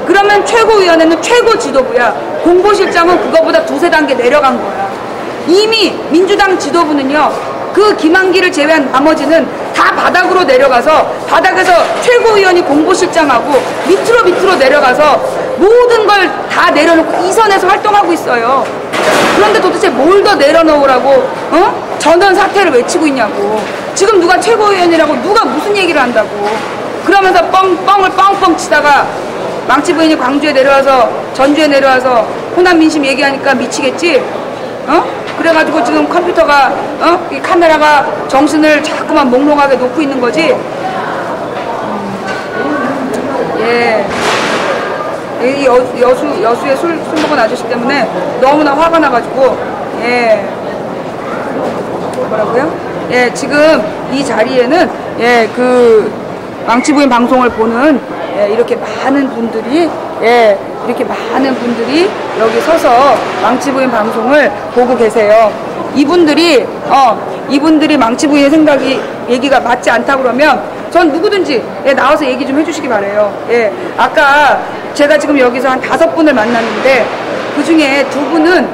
그러면 최고위원회는 최고 지도부야. 공보실장은 그거보다 두세 단계 내려간 거야. 이미 민주당 지도부는요, 그 김한기를 제외한 나머지는 다 바닥으로 내려가서, 바닥에서 최고위원이 공보실장하고 밑으로 내려가서 모든 걸 다 내려놓고 이 선에서 활동하고 있어요. 그런데 도대체 뭘 더 내려놓으라고 전원 사퇴를 외치고 있냐고. 지금 누가 최고위원이라고 누가 무슨 얘기를 한다고. 그러면서 뻥을 뻥뻥 치다가 망치 부인이 광주에 내려와서, 전주에 내려와서 호남 민심 얘기하니까 미치겠지. 그래가지고 지금 컴퓨터가 이 카메라가 정신을 자꾸만 몽롱하게 놓고 있는 거지. 예. 이 여수의 술 먹은 아저씨 때문에 너무나 화가 나가지고, 예. 뭐라고요? 예, 지금 이 자리에는, 예, 그 망치부인 방송을 보는, 예, 이렇게 많은 분들이, 예, 이렇게 많은 분들이 여기 서서 망치부인 방송을 보고 계세요. 이분들이 망치부인의 얘기가 맞지 않다 그러면 전 누구든지, 예, 나와서 얘기 좀 해주시기 바래요. 예, 아까 제가 지금 여기서 한 5분을 만났는데 그 중에 두 분은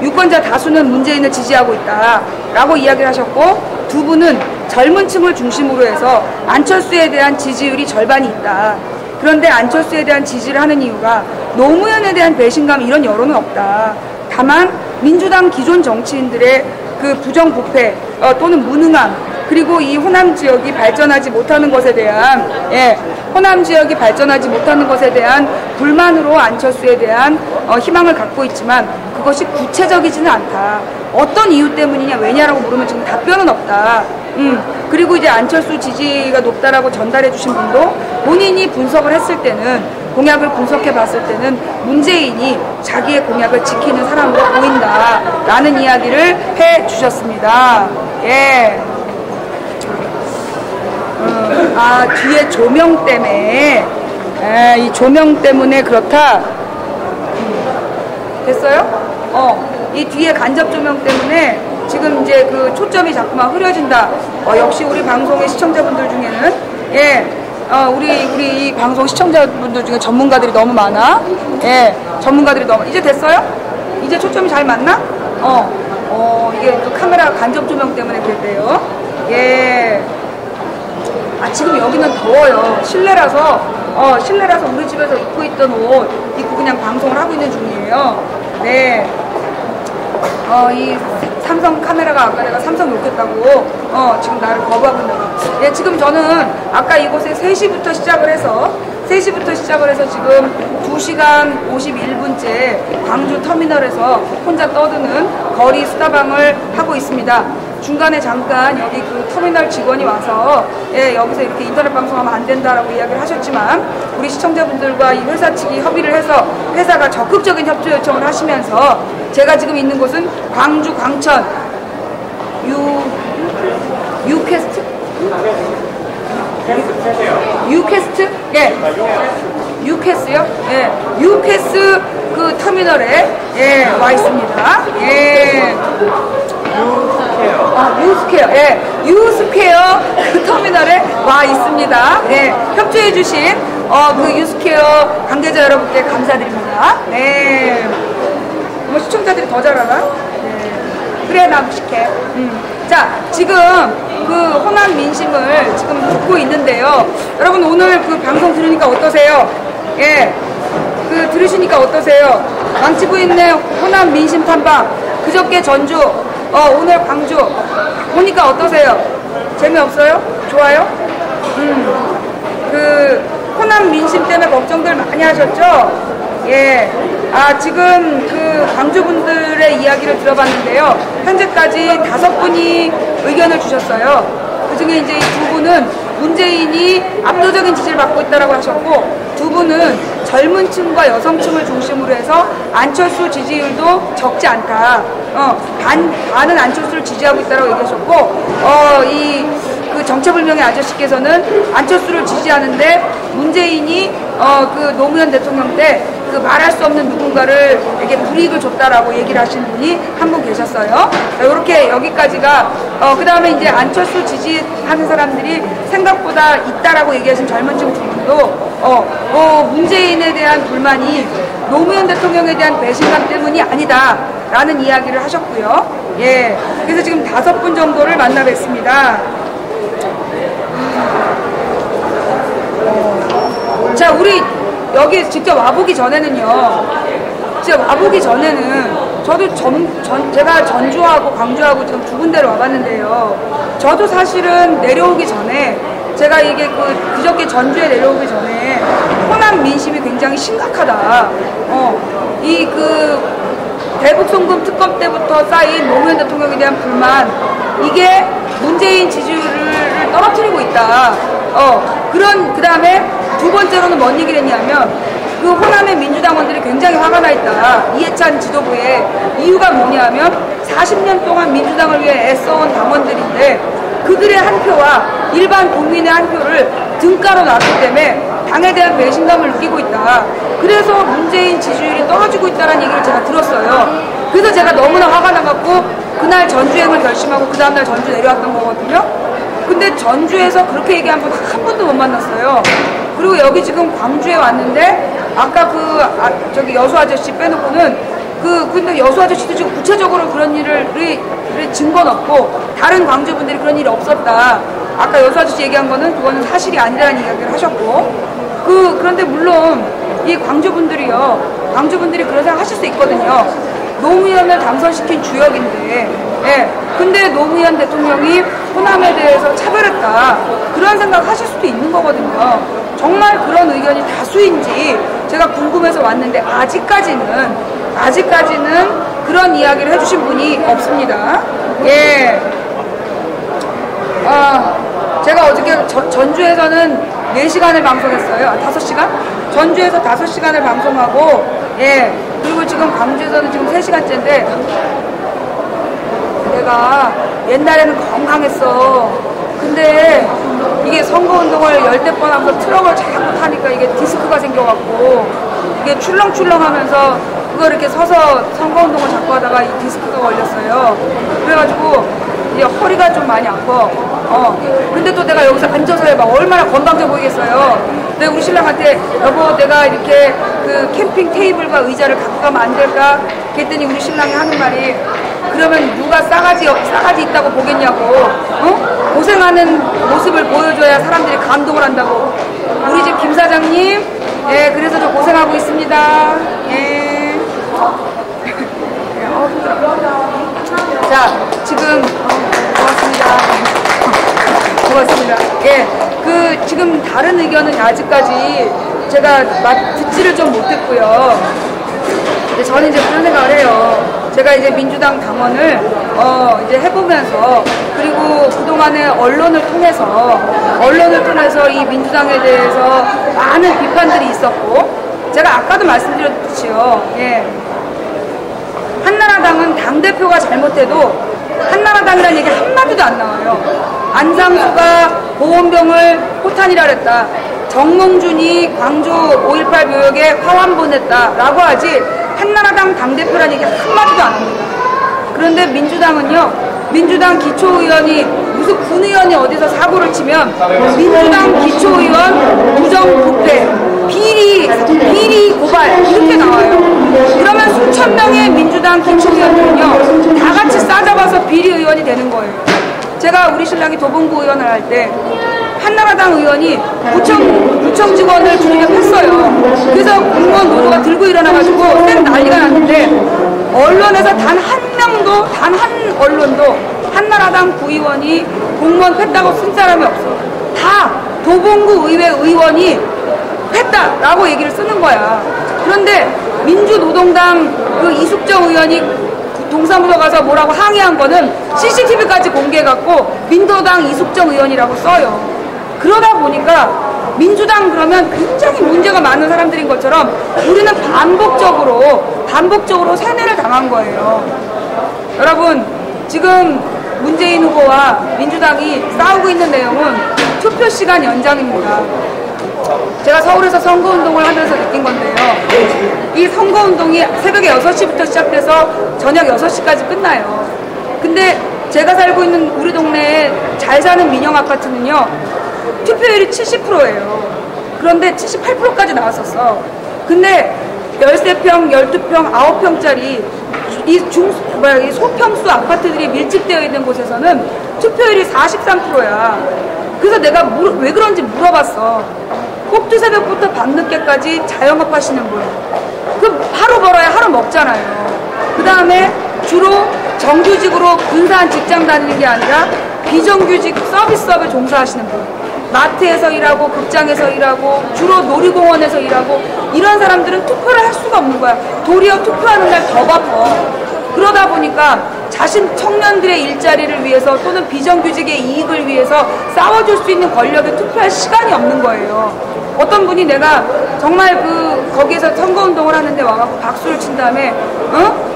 유권자 다수는 문재인을 지지하고 있다라고 이야기를 하셨고, 두 분은 젊은 층을 중심으로 해서 안철수에 대한 지지율이 절반이 있다. 그런데 안철수에 대한 지지를 하는 이유가 노무현에 대한 배신감, 이런 여론은 없다. 다만 민주당 기존 정치인들의 그 부정부패 또는 무능함, 그리고 이 호남 지역이 발전하지 못하는 것에 대한, 예, 호남 지역이 발전하지 못하는 것에 대한 불만으로 안철수에 대한 희망을 갖고 있지만 그것이 구체적이지는 않다. 어떤 이유 때문이냐, 왜냐라고 물으면 지금 답변은 없다. 그리고 이제 안철수 지지가 높다라고 전달해 주신 분도 본인이 분석을 했을 때는, 공약을 분석해 봤을 때는 문재인이 자기의 공약을 지키는 사람으로 보인다라는 이야기를 해 주셨습니다. 예. 뒤에 조명 때문에, 이 조명 때문에 그렇다. 됐어요? 이 뒤에 간접 조명 때문에 지금 이제 그 초점이 자꾸만 흐려진다. 역시 우리 방송의 시청자분들 중에는, 예, 우리 이 방송 시청자분들 중에 전문가들이 너무 많아. 예, 전문가들이 너무. 이제 됐어요? 이제 초점이 잘 맞나? 이게 또 카메라 간접 조명 때문에 그랬대요. 예. 지금 여기는 더워요. 실내라서 우리 집에서 입고 있던 옷 입고 그냥 방송을 하고 있는 중이에요. 네. 이 삼성 카메라가 아까 내가 삼성 욕했다고 지금 나를 거부하고 있는 거. 예, 지금 저는 아까 이곳에 3시부터 시작을 해서 지금 2시간 51분째 광주 터미널에서 혼자 떠드는 거리 수다방을 하고 있습니다. 중간에 잠깐 여기 그 터미널 직원이 와서, 예, 여기서 이렇게 인터넷 방송하면 안 된다라고 이야기를 하셨지만 우리 시청자분들과 이 회사 측이 협의를 해서 회사가 적극적인 협조 요청을 하시면서 제가 지금 있는 곳은 광주 광천 유캐스트? 예. 유캐스요? 예. 유캐스 그 터미널에, 예, 와 있습니다. 예. 유스퀘어. 예. 유스퀘어 그 터미널에 와 있습니다. 예. 협조해주신, 그 유스퀘어 관계자 여러분께 감사드립니다. 네. 뭐 시청자들이 더 잘 알아? 네. 그래 나 무식해. 자, 지금 그 호남 민심을 지금 듣고 있는데요. 여러분 오늘 그 방송 들으니까 어떠세요? 예, 그 들으시니까 어떠세요? 망치 부인의 호남 민심 탐방. 그저께 전주, 오늘 광주 보니까 어떠세요? 재미없어요? 좋아요? 그 호남 민심 때문에 걱정들 많이 하셨죠? 예. 아, 지금 그 광주분들의 이야기를 들어봤는데요. 현재까지 5분이 의견을 주셨어요. 그 중에 이제 2분은 문재인이 압도적인 지지를 받고 있다고 하셨고, 2분은 젊은 층과 여성층을 중심으로 해서 안철수 지지율도 적지 않다. 반은 안철수를 지지하고 있다고 얘기하셨고, 그 정체불명의 아저씨께서는 안철수를 지지하는데 문재인이 그 노무현 대통령 때 그 말할 수 없는 누군가를 이렇게 불이익을 줬다라고 얘기를 하신 분이 한 분 계셨어요. 이렇게 여기까지가 그 다음에 이제 안철수 지지하는 사람들이 생각보다 있다라고 얘기하신 젊은층 두 분도 문재인에 대한 불만이 노무현 대통령에 대한 배신감 때문이 아니다라는 이야기를 하셨고요. 예, 그래서 지금 5분 정도를 만나 뵀습니다. 자, 우리 여기 직접 와보기 전에는요, 저도 제가 전주하고 광주하고 지금 2군데를 와봤는데요. 저도 사실은 내려오기 전에, 제가 이게 그저께 전주에 내려오기 전에 호남 민심이 굉장히 심각하다. 대북송금 특검 때부터 쌓인 노무현 대통령에 대한 불만, 이게 문재인 지지율을 떨어뜨리고 있다. 그 다음에 2번째로는 뭔 얘기를 했냐면, 그 호남의 민주당원들이 굉장히 화가 나 있다. 이해찬 지도부에. 이유가 뭐냐면 40년 동안 민주당을 위해 애써온 당원들인데 그들의 한 표와 일반 국민의 한 표를 등가로 놨기 때문에 당에 대한 배신감을 느끼고 있다. 그래서 문재인 지지율이 떨어지고 있다는 얘기를 제가 들었어요. 그래서 제가 너무나 화가 나갖고 그날 전주행을 결심하고 그 다음날 전주 내려왔던 거거든요. 근데 전주에서 그렇게 얘기한 분 한 번도 못 만났어요. 그리고 여기 지금 광주에 왔는데 아까 저기 여수 아저씨 빼놓고는 근데 여수 아저씨도 지금 구체적으로 그런 일을 증거는 없고 다른 광주분들이 그런 일이 없었다. 아까 여수 아저씨 얘기한 거는 그거는 사실이 아니라는 이야기를 하셨고, 그런데 물론 이 광주분들이 그런 생각 하실 수 있거든요. 노무현을 당선시킨 주역인데, 예. 근데 노무현 대통령이 호남에 대해서 차별했다. 그런 생각 하실 수도 있는 거거든요. 정말 그런 의견이 다수인지 제가 궁금해서 왔는데 아직까지는 그런 이야기를 해주신 분이 없습니다. 예. 제가 어저께 전주에서는 4시간을 방송했어요. 5시간? 전주에서 5시간을 방송하고, 예. 그리고 지금 광주에서는 지금 3시간째인데, 내가 옛날에는 건강했어. 근데 이게 선거운동을 10대 번 하면서 트럭을 자꾸 타니까 이게 디스크가 생겨갖고, 이게 출렁출렁 하면서 그거 이렇게 서서 선거운동을 자꾸 하다가 이 디스크가 걸렸어요. 그래가지고 이제 허리가 좀 많이 아파. 근데 또 내가 여기서 앉아서 해봐. 얼마나 건방져 보이겠어요. 근데 우리 신랑한테, 여보, 내가 이렇게 그 캠핑 테이블과 의자를 갖고 가면 안 될까? 그랬더니 우리 신랑이 하는 말이, 그러면 누가 싸가지 있다고 보겠냐고. 고생하는 모습을 보여줘야 사람들이 감동을 한다고. 우리 집 김 사장님, 예, 그래서 저 고생하고 있습니다. 예. 자, 지금 고맙습니다. 예, 지금 다른 의견은 아직까지 제가 듣지를 좀 못했고요. 근데 저는 이제 그런 생각을 해요. 제가 이제 민주당 당원을 이제 해보면서, 그리고 그동안에 언론을 통해서 이 민주당에 대해서 많은 비판들이 있었고, 제가 아까도 말씀드렸듯이요. 예. 한나라당은 당대표가 잘못해도 한나라당이라는 얘기 한마디도 안 나와요. 안상수가 보온병을 포탄이라 그랬다. 정몽준이 광주 5.18 묘역에 화환 보냈다라고 하지 한나라당 당대표라는 얘기 한마디도 안 합니다. 그런데 민주당은요, 민주당 기초의원이 무슨 군의원이 어디서 사고를 치면 민주당 기초의원 부정부패, 비리 고발 이렇게 나와요. 그러면 수천 명의 민주당 기초의원들은요 다 같이 싸잡아 비리 의원이 되는 거예요. 제가 우리 신랑이 도봉구 의원을 할 때 한나라당 의원이 구청 직원을 주름에 폈어요. 그래서 공무원 노조가 들고 일어나가지고 쌩 난리가 났는데 언론에서 단 한 언론도 한나라당 구의원이 공무원 폈다고 쓴 사람이 없어. 다 도봉구 의회 의원이 폈다라고 얘기를 쓰는 거야. 그런데 민주노동당 그 이숙정 의원이 동사무소 가서 뭐라고 항의한 거는 CCTV까지 공개해갖고 민도당 이숙정 의원이라고 써요. 그러다 보니까 민주당 그러면 굉장히 문제가 많은 사람들인 것처럼 우리는 반복적으로 세뇌를 당한 거예요. 여러분, 지금 문재인 후보와 민주당이 싸우고 있는 내용은 투표 시간 연장입니다. 제가 서울에서 선거운동을 하면서 느낀 건데요. 이 선거운동이 새벽에 6시부터 시작돼서 저녁 6시까지 끝나요. 근데 제가 살고 있는 우리 동네에 잘 사는 민영 아파트는요, 투표율이 70%예요. 그런데 78%까지 나왔었어. 근데 13평, 12평, 9평짜리 이 소평수 아파트들이 밀집되어 있는 곳에서는 투표율이 43%야. 그래서 내가 왜 그런지 물어봤어. 꼭두 새벽부터 밤늦게까지 자영업 하시는 분. 그 하루 벌어야 하루 먹잖아요. 그 다음에 주로 정규직으로 근사한 직장 다니는 게 아니라 비정규직 서비스업에 종사하시는 분. 마트에서 일하고 극장에서 일하고 주로 놀이공원에서 일하고 이런 사람들은 투표를 할 수가 없는 거야. 도리어 투표하는 날 더 바빠. 그러다 보니까 자신 청년들의 일자리를 위해서 또는 비정규직의 이익을 위해서 싸워줄 수 있는 권력에 투표할 시간이 없는 거예요. 어떤 분이 내가 정말 거기에서 선거운동을 하는데 와갖고 박수를 친 다음에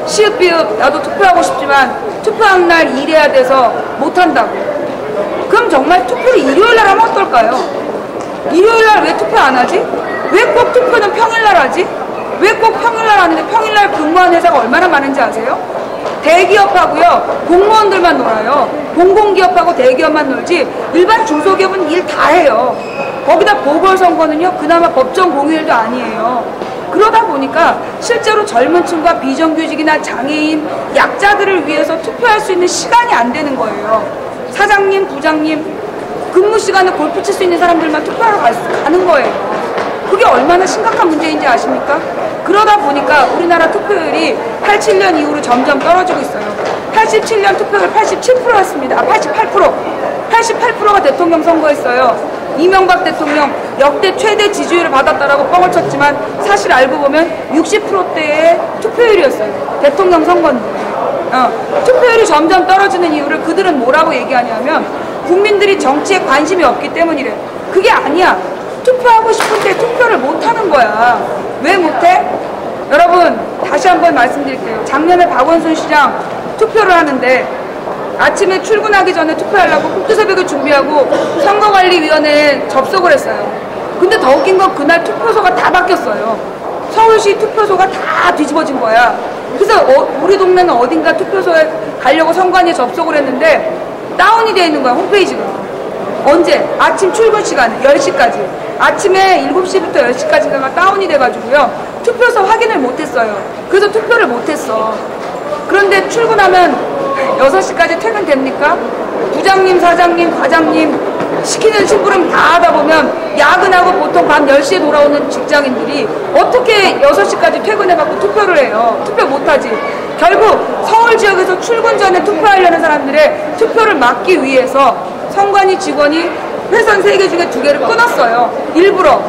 시읍비읍 나도 투표하고 싶지만 투표하는 날 일해야 돼서 못한다고. 그럼 정말 투표를 일요일날 하면 어떨까요? 일요일날 왜 투표 안 하지? 왜 꼭 투표는 평일날 하지? 왜 꼭 평일날 하는데 평일날 근무하는 회사가 얼마나 많은지 아세요? 대기업하고요 공무원들만 놀아요. 공공기업하고 대기업만 놀지 일반 중소기업은 일 다 해요. 거기다 보궐선거는요 그나마 법정 공휴일도 아니에요. 그러다 보니까 실제로 젊은 층과 비정규직이나 장애인, 약자들을 위해서 투표할 수 있는 시간이 안 되는 거예요. 사장님, 부장님, 근무 시간에 골프 칠 수 있는 사람들만 투표하러 가는 거예요. 그게 얼마나 심각한 문제인지 아십니까? 그러다 보니까 우리나라 투표율이 87년 이후로 점점 떨어지고 있어요. 87년 투표율 87%였습니다. 88%. 88%가 대통령 선거했어요. 이명박 대통령 역대 최대 지지율을 받았다라고 뻥을 쳤지만 사실 알고 보면 60%대의 투표율이었어요. 대통령 선거인데. 투표율이 점점 떨어지는 이유를 그들은 뭐라고 얘기하냐면 국민들이 정치에 관심이 없기 때문이래. 그게 아니야. 투표하고 싶은데 투표를 못하는 거야. 왜 못해? 여러분 다시 한번 말씀드릴게요. 작년에 박원순 시장 투표를 하는데 아침에 출근하기 전에 투표하려고 꼭두새벽에 준비하고 선거관리위원회에 접속을 했어요. 근데 더 웃긴 건 그날 투표소가 다 바뀌었어요. 서울시 투표소가 다 뒤집어진 거야. 그래서 우리 동네는 어딘가 투표소에 가려고 선관위에 접속을 했는데 다운이 되어 있는 거야, 홈페이지가. 언제? 아침 출근 시간에 10시까지. 아침에 7시부터 10시까지가 다운이 돼가지고요. 투표소 확인을 못했어요. 그래서 투표를 못했어. 그런데 출근하면 6시까지 퇴근됩니까? 부장님, 사장님, 과장님 시키는 심부름 다 하다 보면 야근하고 보통 밤 10시에 돌아오는 직장인들이 어떻게 6시까지 퇴근해갖고 투표를 해요? 투표 못하지. 결국 서울 지역에서 출근 전에 투표하려는 사람들의 투표를 막기 위해서 선관위 직원이 회선 3개 중에 2개를 끊었어요. 일부러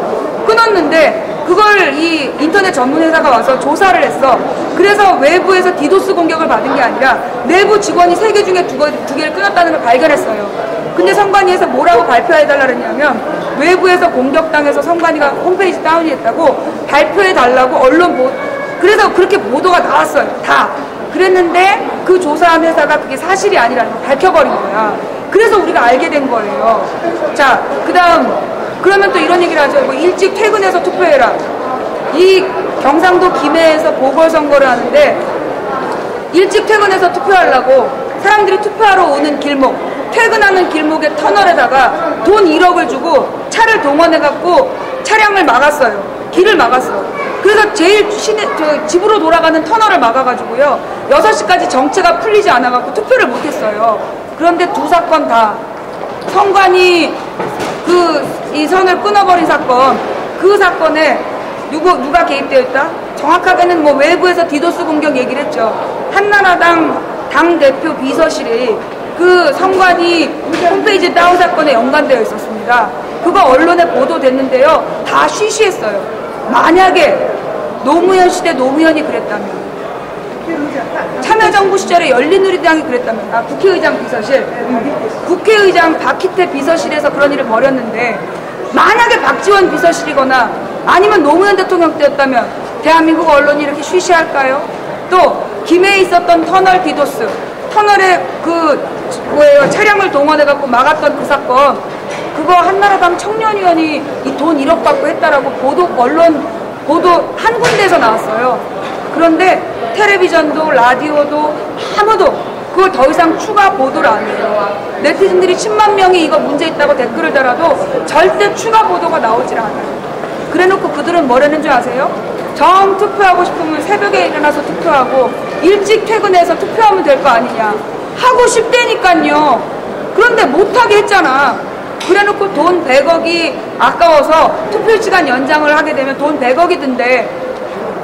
끊었는데 그걸 이 인터넷 전문 회사가 와서 조사를 했어. 그래서 외부에서 디도스 공격을 받은 게 아니라 내부 직원이 3개 중에 2개를 끊었다는 걸 발견했어요. 근데 선관위에서 뭐라고 발표해달라 그랬냐면 외부에서 공격당해서 선관위가 홈페이지 다운이 됐다고 발표해달라고 그래서 그렇게 보도가 나왔어요. 다. 그랬는데 그 조사한 회사가 그게 사실이 아니라는 걸 밝혀버린 거야. 그래서 우리가 알게 된 거예요. 자, 그 다음 그러면 또 이런 얘기를 하죠. 뭐 일찍 퇴근해서 투표해라. 이 경상도 김해에서 보궐선거를 하는데 일찍 퇴근해서 투표하려고 사람들이 투표하러 오는 길목, 퇴근하는 길목의 터널에다가 돈 1억을 주고 차를 동원해갖고 차량을 막았어요. 길을 막았어. 그래서 제일 집으로 돌아가는 터널을 막아가지고요. 6시까지 정체가 풀리지 않아갖고 투표를 못했어요. 그런데 두 사건 다 선관위 이 선을 끊어버린 사건, 그 사건에 누가 개입되어 있다? 정확하게는 뭐 외부에서 디도스 공격 얘기를 했죠. 한나라당 당대표 비서실이 그 선관위 홈페이지 다운 사건에 연관되어 있었습니다. 그거 언론에 보도됐는데요. 다 쉬쉬했어요. 만약에 노무현 시대 노무현이 그랬다면, 참여정부 시절에 열린우리당이 그랬다면, 국회의장 비서실, 국회의장 박희태 비서실에서 그런 일을 벌였는데, 만약에 박지원 비서실이거나 아니면 노무현 대통령 때였다면 대한민국 언론이 이렇게 쉬쉬할까요? 또 김해에 있었던 터널 디도스, 터널에 차량을 동원해갖고 막았던 그 사건, 그거 한나라당 청년위원이 이 돈 1억 받고 했다라고 언론 보도 한 군데에서 나왔어요. 그런데 텔레비전도 라디오도 아무도 그걸 더 이상 추가 보도를 안 해요. 네티즌들이 10만 명이 이거 문제 있다고 댓글을 달아도 절대 추가 보도가 나오질 않아요. 그래놓고 그들은 뭐라는 줄 아세요? 정 투표하고 싶으면 새벽에 일어나서 투표하고 일찍 퇴근해서 투표하면 될 거 아니냐. 하고 싶다니까요. 그런데 못하게 했잖아. 그래놓고 돈 100억이 아까워서 투표시간 연장을 하게 되면 돈 100억이 든대.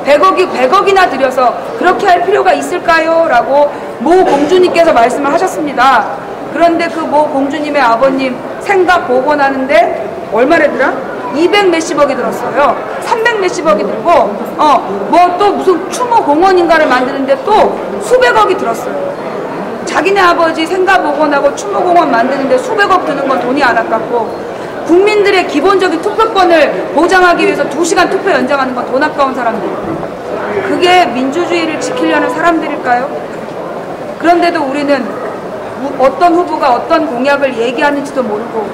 100억이나 들여서 그렇게 할 필요가 있을까요? 라고 모 공주님께서 말씀을 하셨습니다. 그런데 그 모 공주님의 아버님 생각 복원하는데 얼마래더라? 200 몇십억이 들었어요. 300 몇십억이 들고 뭐 또 무슨 추모공원인가를 만드는데 또 수백억이 들었어요. 자기네 아버지 생가복원하고 추모공원 만드는데 수백억 드는 건 돈이 안 아깝고, 국민들의 기본적인 투표권을 보장하기 위해서 2시간 투표 연장하는 건 돈 아까운 사람들. 그게 민주주의를 지키려는 사람들일까요? 그런데도 우리는 어떤 후보가 어떤 공약을 얘기하는지도 모르고,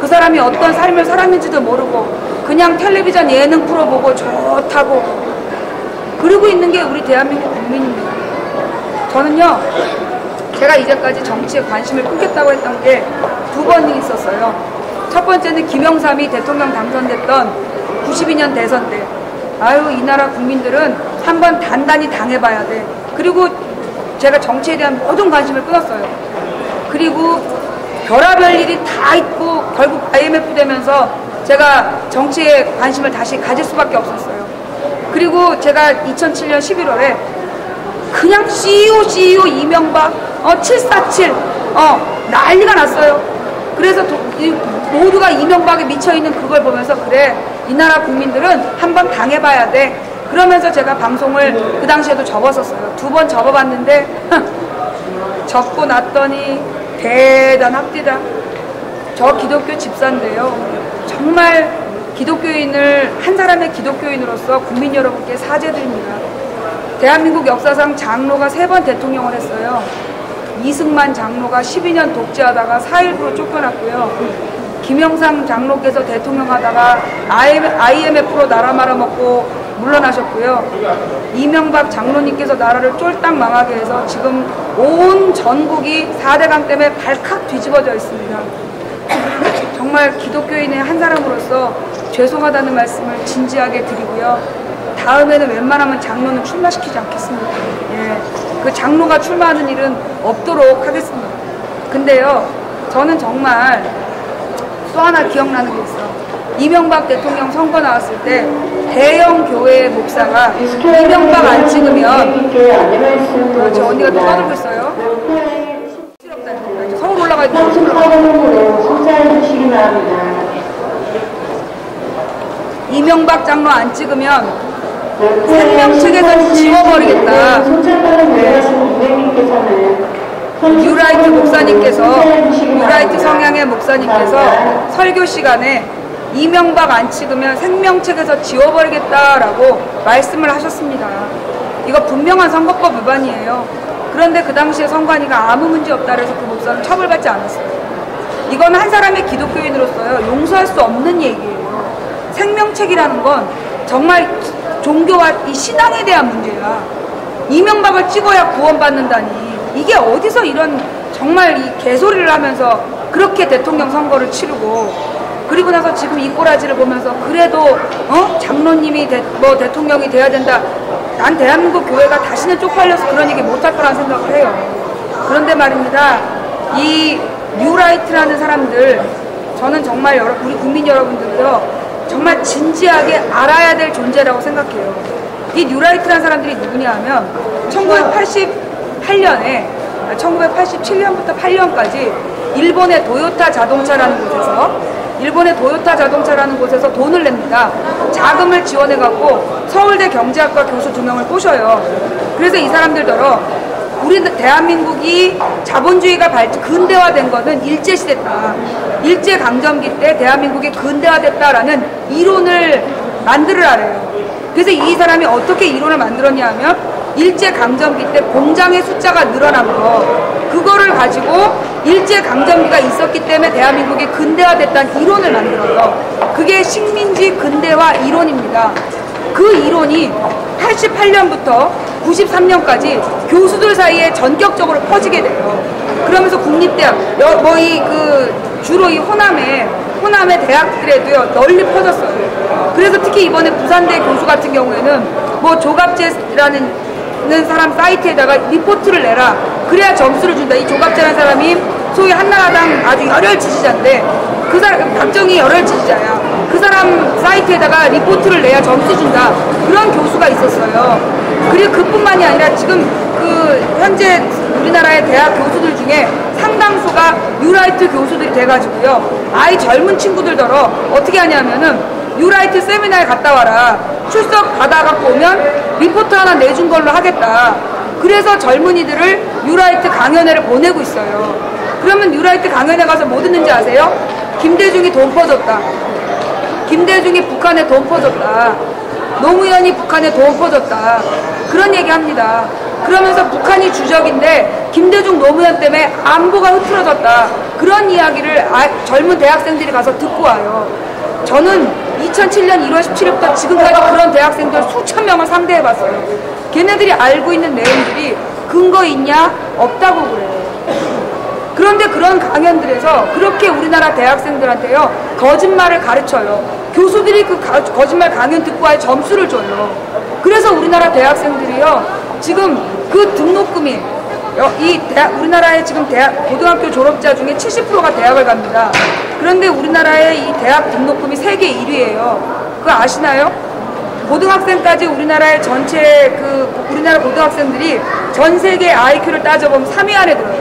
그 사람이 어떤 삶을 살았는지도 모르고, 그냥 텔레비전 예능 프로 보고 좋다고 그러고 있는 게 우리 대한민국 국민입니다. 저는요, 제가 이제까지 정치에 관심을 끊겠다고 했던 게 2번이 있었어요. 첫 번째는 김영삼이 대통령 당선됐던 92년 대선 때, 아유, 이 나라 국민들은 한번 단단히 당해봐야 돼. 그리고 제가 정치에 대한 모든 관심을 끊었어요. 그리고 별의별 일이 다 있고 결국 IMF 되면서 제가 정치에 관심을 다시 가질 수밖에 없었어요. 그리고 제가 2007년 11월에 그냥 CEO 이명박 747 난리가 났어요. 그래서 모두가 이명박에 미쳐있는 그걸 보면서, 그래, 이 나라 국민들은 한번 당해봐야 돼. 그러면서 제가 방송을 그 당시에도 접었었어요. 2번 접어봤는데 접고 났더니 대단합디다. 저 기독교 집사인데요, 정말 기독교인을, 한 사람의 기독교인으로서 국민 여러분께 사죄드립니다. 대한민국 역사상 장로가 3번 대통령을 했어요. 이승만 장로가 12년 독재하다가 4.19로 쫓겨났고요. 김영삼 장로께서 대통령 하다가 IMF로 나라 말아먹고 물러나셨고요. 이명박 장로님께서 나라를 쫄딱 망하게 해서 지금 온 전국이 4대강 때문에 발칵 뒤집어져 있습니다. 정말 기독교인의 한 사람으로서 죄송하다는 말씀을 진지하게 드리고요. 다음에는 웬만하면 장로는 출마시키지 않겠습니다. 예, 그 장로가 출마하는 일은 없도록 하겠습니다. 근데요, 저는 정말 또 하나 기억나는 게 있어. 이명박 대통령 선거 나왔을 때 대형 교회 목사가 이명박 안 찍으면, 저 언니가 또 떠들고 있어요. 서울 올라가야 돼. 이명박 장로 안 찍으면 생명책에서 지워버리겠다. 뉴라이트 목사님께서, 뉴라이트 성향의 목사님께서 설교 시간에 이명박 안 찍으면 생명책에서 지워버리겠다라고 말씀을 하셨습니다. 이거 분명한 선거법 위반이에요. 그런데 그 당시에 선관위가 아무 문제 없다 그래서 그 목사는 처벌받지 않았어요. 이건 한 사람의 기독교인으로서요, 용서할 수 없는 얘기예요. 생명책이라는 건 정말 종교와 이 신앙에 대한 문제야. 이명박을 찍어야 구원받는다니, 이게 어디서 이런 정말 이 개소리를 하면서 그렇게 대통령 선거를 치르고, 그리고 나서 지금 이 꼬라지를 보면서 그래도 장로님이 대통령이 돼야 된다. 난 대한민국 교회가 다시는 쪽팔려서 그런 얘기 못할 거라는 생각을 해요. 그런데 말입니다. 이 뉴라이트라는 사람들, 저는 정말 우리 국민 여러분들도요, 정말 진지하게 알아야 될 존재라고 생각해요. 이 뉴라이트라는 사람들이 누구냐 하면 1987년부터 8년까지 일본의 도요타 자동차라는 곳에서 돈을 냅니다. 자금을 지원해갖고 서울대 경제학과 교수 2명을 꼬셔요. 그래서 이 사람들더러 우리 대한민국이 자본주의가 근대화된 거는 일제시대다. 일제강점기 때 대한민국이 근대화됐다라는 이론을 만들으라래요. 그래서 이 사람이 어떻게 이론을 만들었냐 하면 일제강점기 때 공장의 숫자가 늘어난 그거를 가지고 일제강점기가 있었기 때문에 대한민국이 근대화됐다는 이론을 만들어요. 그게 식민지 근대화 이론입니다. 그 이론이 88년부터 93년까지 교수들 사이에 전격적으로 퍼지게 돼요. 그러면서 국립대학, 주로 이 호남의 대학들에도요, 널리 퍼졌어요. 그래서 특히 이번에 부산대 교수 같은 경우에는 조갑제라는 사람 사이트에다가 리포트를 내라. 그래야 점수를 준다. 이 조갑제라는 사람이 소위 한나라당 아주 열혈 지지자인데, 그 사람, 박정희 열혈 지지자야. 그 사람 사이트에다가 리포트를 내야 점수 준다. 그런 교수가 있었어요. 그리고 그뿐만이 아니라 지금 현재 우리나라의 대학 교수들 중에 상당수가 뉴라이트 교수들이 돼가지고요. 아이 젊은 친구들더러 어떻게 하냐면은 뉴라이트 세미나에 갔다 와라. 출석 받아갖고 오면 리포트 하나 내준 걸로 하겠다. 그래서 젊은이들을 뉴라이트 강연회를 보내고 있어요. 그러면 뉴라이트 강연회 가서 뭐 듣는지 아세요? 김대중이 돈 퍼줬다. 김대중이 북한에 돈 퍼줬다. 노무현이 북한에 돈 퍼줬다. 그런 얘기 합니다. 그러면서 북한이 주적인데 김대중 노무현 때문에 안보가 흐트러졌다. 그런 이야기를 젊은 대학생들이 가서 듣고 와요. 저는 2007년 1월 17일부터 지금까지 그런 대학생들 수천 명을 상대해봤어요. 걔네들이 알고 있는 내용들이 근거 있냐? 없다고 그래요. 그런데 그런 강연들에서 그렇게 우리나라 대학생들한테요, 거짓말을 가르쳐요. 교수들이 그 거짓말 강연 듣고 와야 점수를 줘요. 그래서 우리나라 대학생들이요, 지금 그 등록금이 우리나라의 지금 고등학교 졸업자 중에 70%가 대학을 갑니다. 그런데 우리나라의 이 대학 등록금이 세계 1위예요. 그거 아시나요? 고등학생까지 우리나라의 전체 우리나라 고등학생들이 전 세계 IQ를 따져보면 3위 안에 들어요.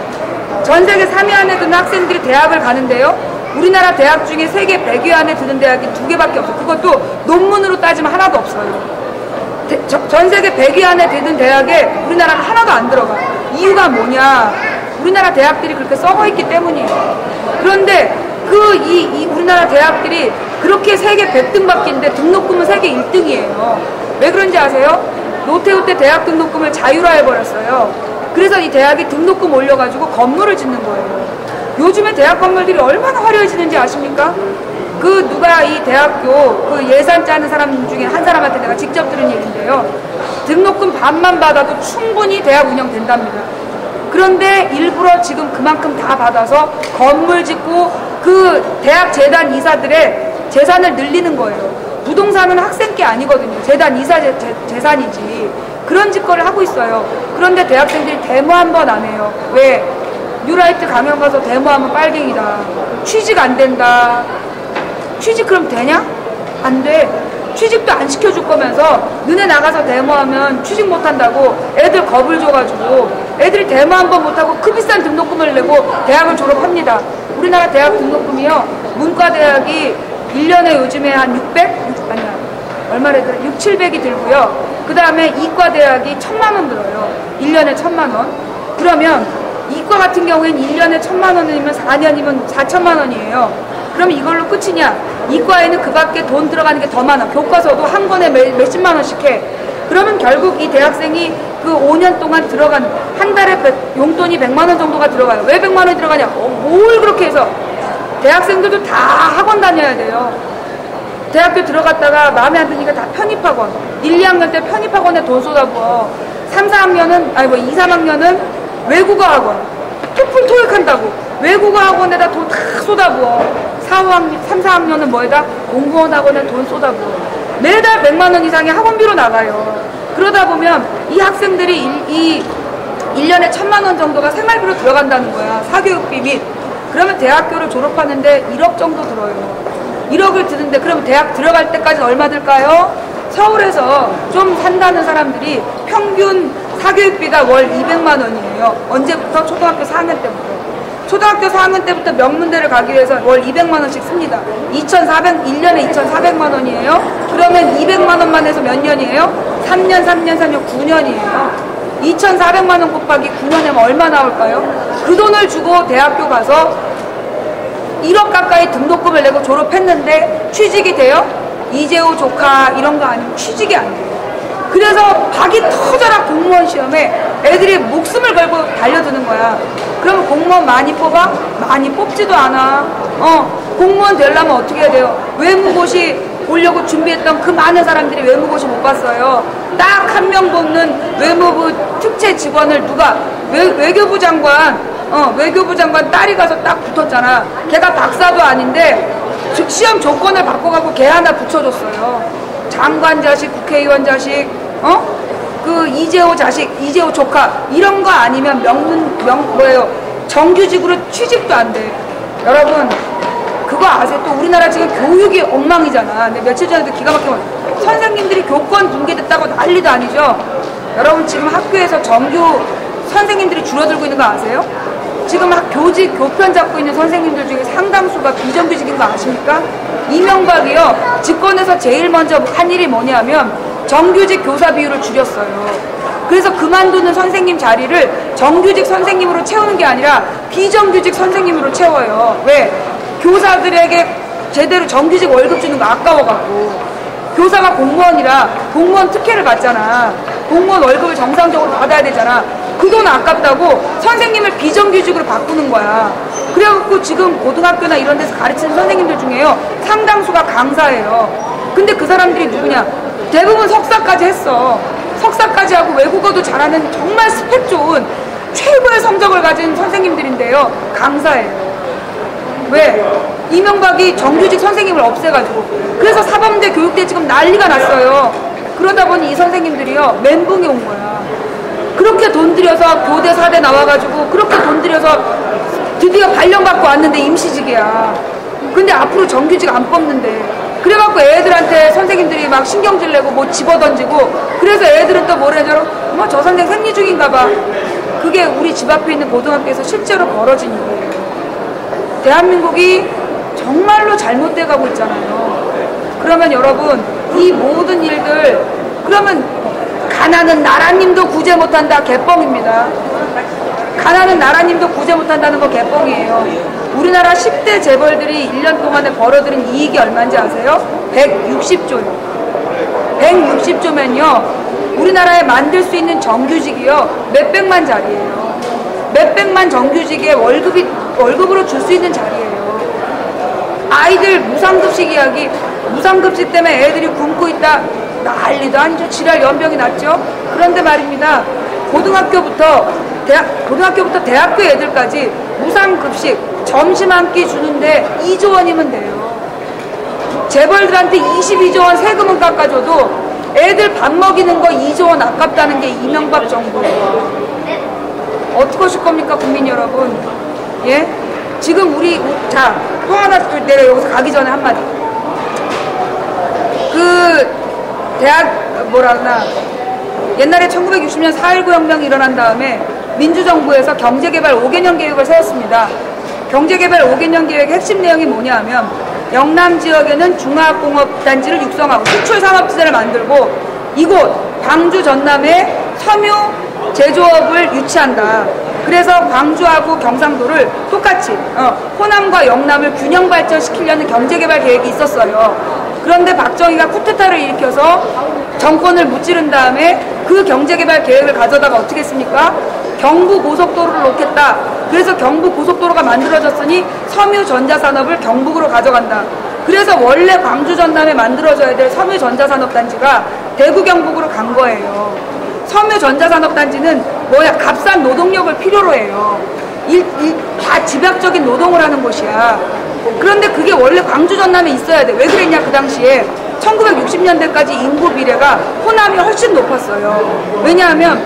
전 세계 3위 안에 드는 학생들이 대학을 가는데요, 우리나라 대학 중에 세계 100위 안에 드는 대학이 2개밖에 없어요. 그것도 논문으로 따지면 하나도 없어요. 전 세계 100위 안에 드는 대학에 우리나라는 하나도 안 들어가. 이유가 뭐냐? 우리나라 대학들이 그렇게 썩어있기 때문이에요. 그런데 우리나라 대학들이 그렇게 세계 100등밖인데 등록금은 세계 1등이에요. 왜 그런지 아세요? 노태우 때 대학 등록금을 자율화해버렸어요. 그래서 이 대학이 등록금 올려가지고 건물을 짓는 거예요. 요즘에 대학 건물들이 얼마나 화려해지는지 아십니까? 누가 이 대학교 예산 짜는 사람 중에 한 사람한테 내가 직접 들은 얘기인데요. 등록금 반만 받아도 충분히 대학 운영된답니다. 그런데 일부러 지금 그만큼 다 받아서 건물 짓고 대학 재단 이사들의 재산을 늘리는 거예요. 부동산은 학생 게 아니거든요. 재단 이사 재산이지. 그런 짓거리를 하고 있어요. 그런데 대학생들이 데모 한 번 안 해요. 왜? 뉴라이트 강연 가서 데모하면 빨갱이다. 취직 안 된다. 취직 그럼 되냐? 안 돼. 취직도 안 시켜줄 거면서 너네 나가서 데모하면 취직 못한다고 애들 겁을 줘가지고 애들이 데모 한 번 못하고 그 비싼 등록금을 내고 대학을 졸업합니다. 우리나라 대학 등록금이요, 문과대학이 1년에 요즘에 한 6, 700이 들고요. 그 다음에 이과대학이 1000만원 들어요. 1년에 1000만원. 그러면 이과 같은 경우에는 1년에 1000만원이면 4년이면 4천만원이에요. 그럼 이걸로 끝이냐? 이과에는 그 밖에 돈 들어가는 게 더 많아. 교과서도 한 권에 몇십만원씩 해. 그러면 결국 이 대학생이 5년 동안 들어간 한 달에 용돈이 100만원 정도가 들어가요. 왜 100만원이 들어가냐? 뭘 그렇게 해서. 대학생들도 다 학원 다녀야 돼요. 대학교 들어갔다가 마음에 안 드니까 다 편입학원. 1, 2학년 때 편입학원에 돈 쏟아부어. 3, 4학년은, 2, 3학년은 외국어 학원. 토플 토익 한다고 외국어 학원에다 돈 다 쏟아부어. 3, 4학년은 뭐에다? 공무원 학원에 돈 쏟아부어. 매달 100만 원 이상의 학원비로 나가요. 그러다 보면 이 학생들이 1년에 1000만 원 정도가 생활비로 들어간다는 거야. 사교육비 및. 그러면 대학교를 졸업하는데 1억 정도 들어요. 1억을 드는데 그럼 대학 들어갈 때까지 얼마 들까요? 서울에서 좀 산다는 사람들이 평균 사교육비가 월 200만 원이에요. 언제부터? 초등학교 4학년 때부터. 초등학교 4학년 때부터 명문대를 가기 위해서 월 200만 원씩 씁니다. 1년에 2,400만 원이에요. 그러면 200만 원만 해서 몇 년이에요? 3년, 9년이에요. 2,400만 원 곱하기 9년이면 얼마 나올까요? 그 돈을 주고 대학교 가서 1억 가까이 등록금을 내고 졸업했는데 취직이 돼요? 이재호 조카 이런 거 아니면 취직이 안 돼요. 그래서 박이 터져라 공무원 시험에 애들이 목숨을 걸고 달려드는 거야. 그러면 공무원 많이 뽑아? 많이 뽑지도 않아. 공무원 되려면 어떻게 해야 돼요? 외무고시 보려고 준비했던 그 많은 사람들이 외무고시 못 봤어요. 딱 한 명 뽑는 외무부 특채 직원을 누가 외교부 장관 딸이 가서 딱 붙었잖아. 걔가 박사도 아닌데 시험 조건을 바꿔갖고 걔 하나 붙여줬어요. 장관 자식, 국회의원 자식, 그 이재호 자식, 이재호 조카 이런 거 아니면 정규직으로 취직도 안 돼. 여러분 그거 아세요? 또 우리나라 지금 교육이 엉망이잖아. 근데 며칠 전에도 기가 막히게 선생님들이 교권 붕괴됐다고 난리도 아니죠. 여러분 지금 학교에서 정규 선생님들이 줄어들고 있는 거 아세요? 지금 교직, 교편 잡고 있는 선생님들 중에 상당수가 비정규직인 거 아십니까? 이명박이요, 집권에서 제일 먼저 한 일이 뭐냐면 정규직 교사 비율을 줄였어요. 그래서 그만두는 선생님 자리를 정규직 선생님으로 채우는 게 아니라 비정규직 선생님으로 채워요. 왜? 교사들에게 제대로 정규직 월급 주는 거 아까워갖고. 교사가 공무원이라 공무원 특혜를 받잖아. 공무원 월급을 정상적으로 받아야 되잖아. 그 돈 아깝다고 선생님을 비정규직으로 바꾸는 거야. 그래갖고 지금 고등학교나 이런 데서 가르치는 선생님들 중에요 상당수가 강사예요. 근데 그 사람들이 누구냐? 대부분 석사까지 했어. 석사까지 하고 외국어도 잘하는 정말 스펙 좋은 최고의 성적을 가진 선생님들인데요 강사예요. 왜? 이명박이 정규직 선생님을 없애가지고. 그래서 사범대 교육대 지금 난리가 났어요. 그러다 보니 이 선생님들이요 멘붕이 온 거야. 그렇게 돈 들여서 교대 4대 나와가지고 그렇게 돈 들여서 드디어 발령받고 왔는데 임시직이야. 근데 앞으로 정규직 안 뽑는데. 그래갖고 애들한테 선생님들이 막 신경질 내고 뭐 집어던지고. 그래서 애들은 또 뭐래죠? 저 선생 생리 중인가 봐. 그게 우리 집 앞에 있는 고등학교에서 실제로 벌어진 일이에요. 대한민국이 정말로 잘못돼 가고 있잖아요. 그러면 여러분 이 모든 일들 그러면 가난은 나라님도 구제 못한다 개뻥입니다. 가난은 나라님도 구제 못한다는 거 개뻥이에요. 우리나라 10대 재벌들이 1년 동안에 벌어들인 이익이 얼마인지 아세요? 160조요. 160조면요 우리나라에 만들 수 있는 정규직이요 몇백만 자리예요. 몇백만 정규직의 월급으로 줄 수 있는 자리예요. 아이들 무상급식 이야기, 무상급식 때문에 애들이 굶고 있다 난리도 아니죠. 지랄 연병이 났죠. 그런데 말입니다. 고등학교부터 대학교 애들까지 무상급식 점심 한 끼 주는데 2조 원이면 돼요. 재벌들한테 22조 원 세금은 깎아줘도 애들 밥 먹이는 거 2조 원 아깝다는 게 이명박 정부예요. 어떻게 하실 겁니까 국민 여러분? 예? 지금 또 하나 내가 여기서 가기 전에 한마디. 옛날에 1960년 4.19 혁명이 일어난 다음에 민주정부에서 경제개발 5개년 계획을 세웠습니다. 경제개발 5개년 계획의 핵심 내용이 뭐냐 하면 영남 지역에는 중화공업단지를 육성하고 수출산업지대를 만들고 이곳 광주 전남에 섬유 제조업을 유치한다. 그래서 광주하고 경상도를 똑같이 호남과 영남을 균형 발전시키려는 경제개발 계획이 있었어요. 그런데 박정희가 쿠데타를 일으켜서 정권을 무찌른 다음에 그 경제개발 계획을 가져다가 어떻게 했습니까? 경부고속도로를 놓겠다. 그래서 경부고속도로가 만들어졌으니 섬유전자산업을 경북으로 가져간다. 그래서 원래 광주 전남에 만들어져야 될 섬유전자산업단지가 대구 경북으로 간 거예요. 섬유전자산업단지는 값싼 노동력을 필요로 해요. 다 집약적인 노동을 하는 곳이야. 그런데 그게 원래 광주 전남에 있어야 돼. 왜 그랬냐, 그 당시에 1960년대까지 인구 비례가 호남이 훨씬 높았어요. 왜냐하면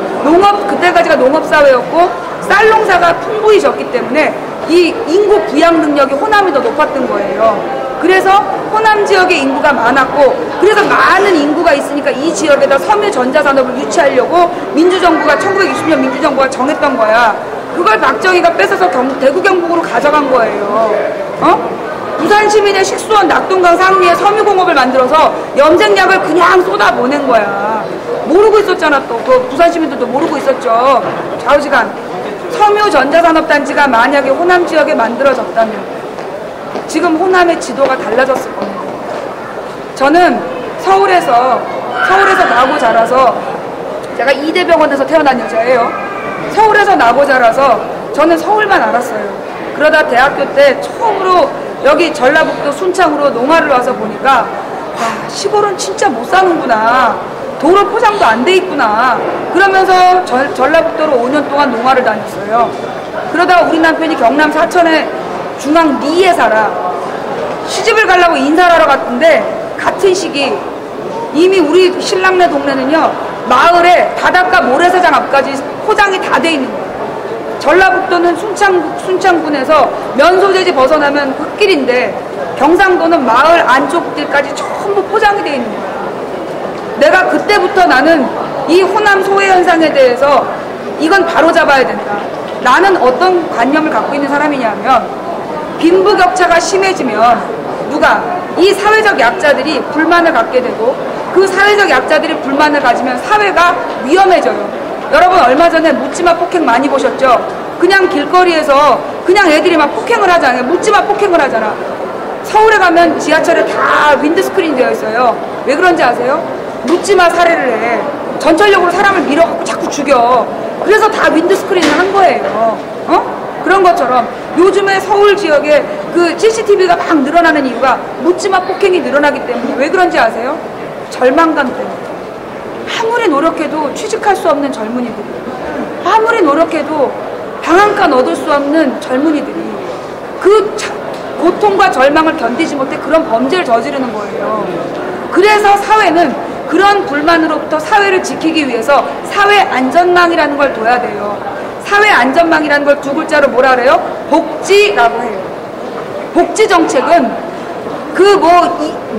그때까지가 농업사회였고 쌀 농사가 풍부히 졌기 때문에 이 인구 부양 능력이 호남이 더 높았던 거예요. 그래서 호남 지역에 인구가 많았고, 그래서 많은 인구가 있으니까 이 지역에다 섬유 전자산업을 유치하려고 민주정부가 1960년 민주정부가 정했던 거야. 그걸 박정희가 뺏어서 대구 경북으로 가져간 거예요. 부산 시민의 식수원 낙동강 상류에 섬유공업을 만들어서 염색약을 그냥 쏟아보낸 거야. 모르고 있었잖아. 또 그 부산 시민들도 모르고 있었죠. 좌우지간. 섬유 전자산업단지가 만약에 호남 지역에 만들어졌다면 지금 호남의 지도가 달라졌을 겁니다. 저는 서울에서 나고 자라서, 제가 이대병원에서 태어난 여자예요. 서울에서 나고 자라서 저는 서울만 알았어요. 그러다 대학교 때 처음으로 여기 전라북도 순창으로 농화를 와서 보니까, 와, 시골은 진짜 못 사는구나. 도로 포장도 안 돼 있구나. 그러면서 전라북도로 5년 동안 농화를 다녔어요. 그러다가 우리 남편이 경남 사천의 중앙 리에 살아. 시집을 가려고 인사를 하러 갔는데 같은 시기 이미 우리 신랑네 동네는요, 마을에 바닷가 모래사장 앞까지 포장이 다 돼 있는 거예요. 전라북도는 순창군에서 면소재지 벗어나면 흙길인데 경상도는 마을 안쪽들까지 전부 포장이 돼 있는 거예요. 내가 그때부터 나는 이 호남 소외 현상에 대해서 이건 바로 잡아야 된다. 나는 어떤 관념을 갖고 있는 사람이냐면, 빈부격차가 심해지면 이 사회적 약자들이 불만을 갖게 되고, 그 사회적 약자들이 불만을 가지면 사회가 위험해져요. 여러분 얼마 전에 묻지마 폭행 많이 보셨죠? 그냥 길거리에서 그냥 애들이 막 폭행을 하잖아요. 묻지마 폭행을 하잖아. 서울에 가면 지하철에 다 윈드스크린 되어 있어요. 왜 그런지 아세요? 묻지마 살해를 해. 전철역으로 사람을 밀어갖고 자꾸 죽여. 그래서 다 윈드스크린을 한 거예요. 그런 것처럼 요즘에 서울 지역에 그 CCTV가 막 늘어나는 이유가 묻지마 폭행이 늘어나기 때문에. 왜 그런지 아세요? 절망감 때문에. 아무리 노력해도 취직할 수 없는 젊은이들이, 아무리 노력해도 방한간 얻을 수 없는 젊은이들이 그 고통과 절망을 견디지 못해 그런 범죄를 저지르는 거예요. 그래서 사회는 그런 불만으로부터 사회를 지키기 위해서 사회 안전망이라는 걸 둬야 돼요. 사회 안전망이라는 걸 두 글자로 뭐라 그래요? 복지라고 해요. 복지 정책은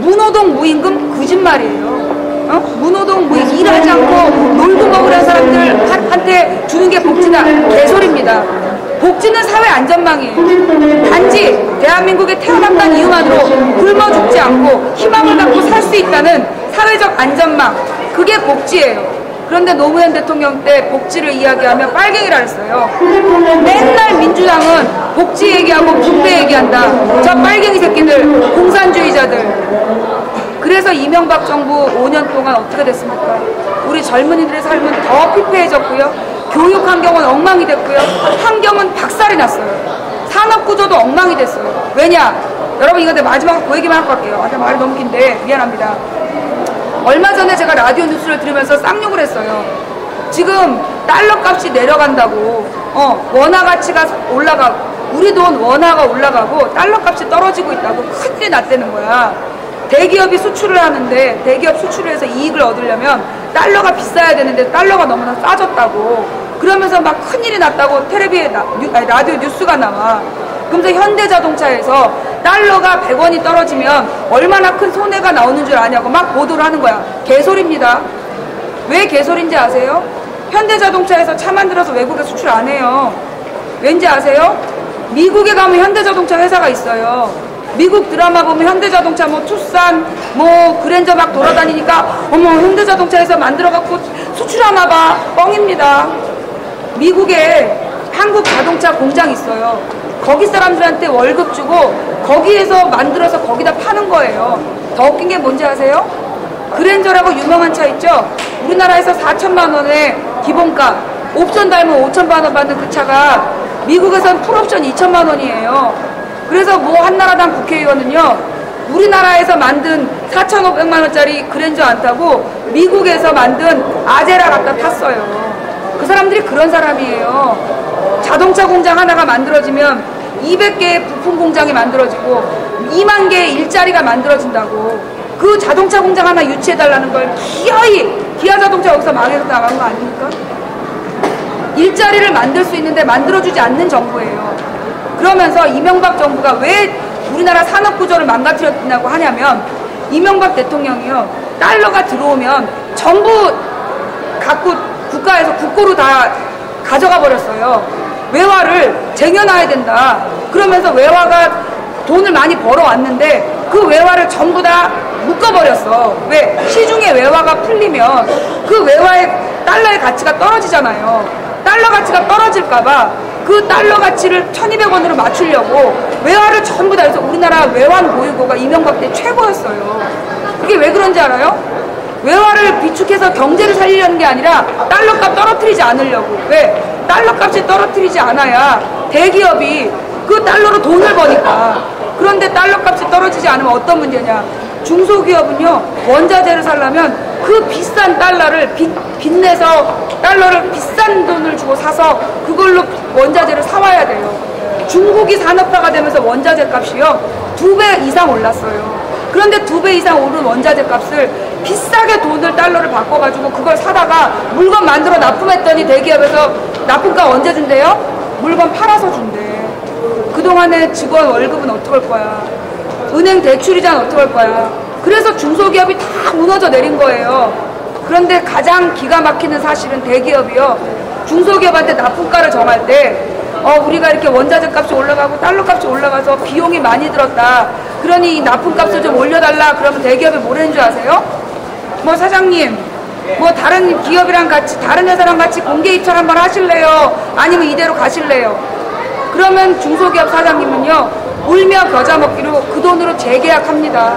무노동 무임금 거짓말이에요. 무노동 무임금, 일하지 않고 놀고 먹으려는 사람들한테 주는 게 복지다. 개소리입니다. 복지는 사회 안전망이에요. 단지 대한민국에 태어났다는 이유만으로 굶어 죽지 않고 희망을 갖고 살 수 있다는 사회적 안전망, 그게 복지예요. 그런데 노무현 대통령 때 복지를 이야기하면 빨갱이라 했어요. 맨날 민주당은 복지 얘기하고 분배 얘기한다. 저 빨갱이 새끼들, 공산주의자들. 그래서 이명박 정부 5년 동안 어떻게 됐습니까? 우리 젊은이들의 삶은 더 피폐해졌고요. 교육 환경은 엉망이 됐고요. 환경은 박살이 났어요. 산업구조도 엉망이 됐어요. 왜냐? 여러분, 이거 내 마지막으로 그 얘기만 하고 갈게요. 말이 너무 긴데 미안합니다. 얼마 전에 제가 라디오 뉴스를 들으면서 쌍욕을 했어요. 지금 달러 값이 내려간다고, 원화 가치가 올라가고, 우리 돈 원화가 올라가고 달러 값이 떨어지고 있다고 큰일이 났다는 거야. 대기업이 수출을 하는데, 대기업 수출을 해서 이익을 얻으려면 달러가 비싸야 되는데 달러가 너무나 싸졌다고, 그러면서 막 큰일이 났다고 텔레비에 라디오 뉴스가 나와. 그러면서 현대자동차에서 달러가 100원이 떨어지면 얼마나 큰 손해가 나오는 줄 아냐고 막 보도를 하는 거야. 개소리입니다. 왜 개소리인지 아세요? 현대자동차에서 차 만들어서 외국에 수출 안 해요. 왠지 아세요? 미국에 가면 현대자동차 회사가 있어요. 미국 드라마 보면 현대자동차 투싼 그랜저 막 돌아다니니까 어머, 현대자동차에서 만들어갖고 수출하나 봐. 뻥입니다. 미국에 한국 자동차 공장 있어요. 거기 사람들한테 월급 주고 거기에서 만들어서 거기다 파는 거예요. 더 웃긴 게 뭔지 아세요? 그랜저라고 유명한 차 있죠? 우리나라에서 4천만 원의 기본가, 옵션 달면 5천만 원 받는 그 차가 미국에선 풀옵션 2천만 원이에요. 그래서 한나라당 국회의원은요, 우리나라에서 만든 4,500만 원짜리 그랜저 안 타고 미국에서 만든 아제라 갖다 탔어요. 그 사람들이 그런 사람이에요. 자동차 공장 하나가 만들어지면 200개의 부품 공장이 만들어지고 2만 개의 일자리가 만들어진다고. 그 자동차 공장 하나 유치해달라는 걸 기어이 기아자동차 여기서 망해서 나간 거 아닙니까? 일자리를 만들 수 있는데 만들어주지 않는 정부예요. 그러면서 이명박 정부가 왜 우리나라 산업구조를 망가뜨렸냐고 하냐면 이명박 대통령이요, 달러가 들어오면 전부 갖고 국가에서 국고로 다 가져가 버렸어요. 외화를 쟁여놔야 된다. 그러면서 외화가 돈을 많이 벌어왔는데 그 외화를 전부 다 묶어버렸어. 왜? 시중에 외화가 풀리면 그 외화의 달러의 가치가 떨어지잖아요. 달러 가치가 떨어질까봐 그 달러 가치를 1200원으로 맞추려고 외화를 전부 다 해서 우리나라 외환 보유고가 이명박 때 최고였어요. 그게 왜 그런지 알아요? 외화를 비축해서 경제를 살리려는 게 아니라 달러 값 떨어뜨리지 않으려고. 왜? 달러 값이 떨어뜨리지 않아야 대기업이 그 달러로 돈을 버니까. 그런데 달러 값이 떨어지지 않으면 어떤 문제냐? 중소기업은요, 원자재를 사려면 그 비싼 달러를 빚내서 달러를 비싼 돈을 주고 사서 그걸로 원자재를 사와야 돼요. 중국이 산업화가 되면서 원자재 값이요 2배 이상 올랐어요. 그런데 2배 이상 오른 원자재 값을 비싸게 돈을 달러를 바꿔가지고 그걸 사다가 물건 만들어 납품했더니 대기업에서 납품가 언제 준대요? 물건 팔아서 준대. 그동안에 직원 월급은 어떡할 거야? 은행 대출이자는 어떡할 거야? 그래서 중소기업이 다 무너져 내린 거예요. 그런데 가장 기가 막히는 사실은 대기업이요, 중소기업한테 납품가를 정할 때 우리가 이렇게 원자재 값이 올라가고 달러 값이 올라가서 비용이 많이 들었다. 그러니 이 납품값을 좀 올려달라. 그러면 대기업이 뭐라는 줄 아세요? 뭐 사장님, 뭐 다른 기업이랑 같이, 다른 회사랑 같이 공개 입찰 한번 하실래요? 아니면 이대로 가실래요? 그러면 중소기업 사장님은요, 울며 겨자 먹기로 그 돈으로 재계약합니다.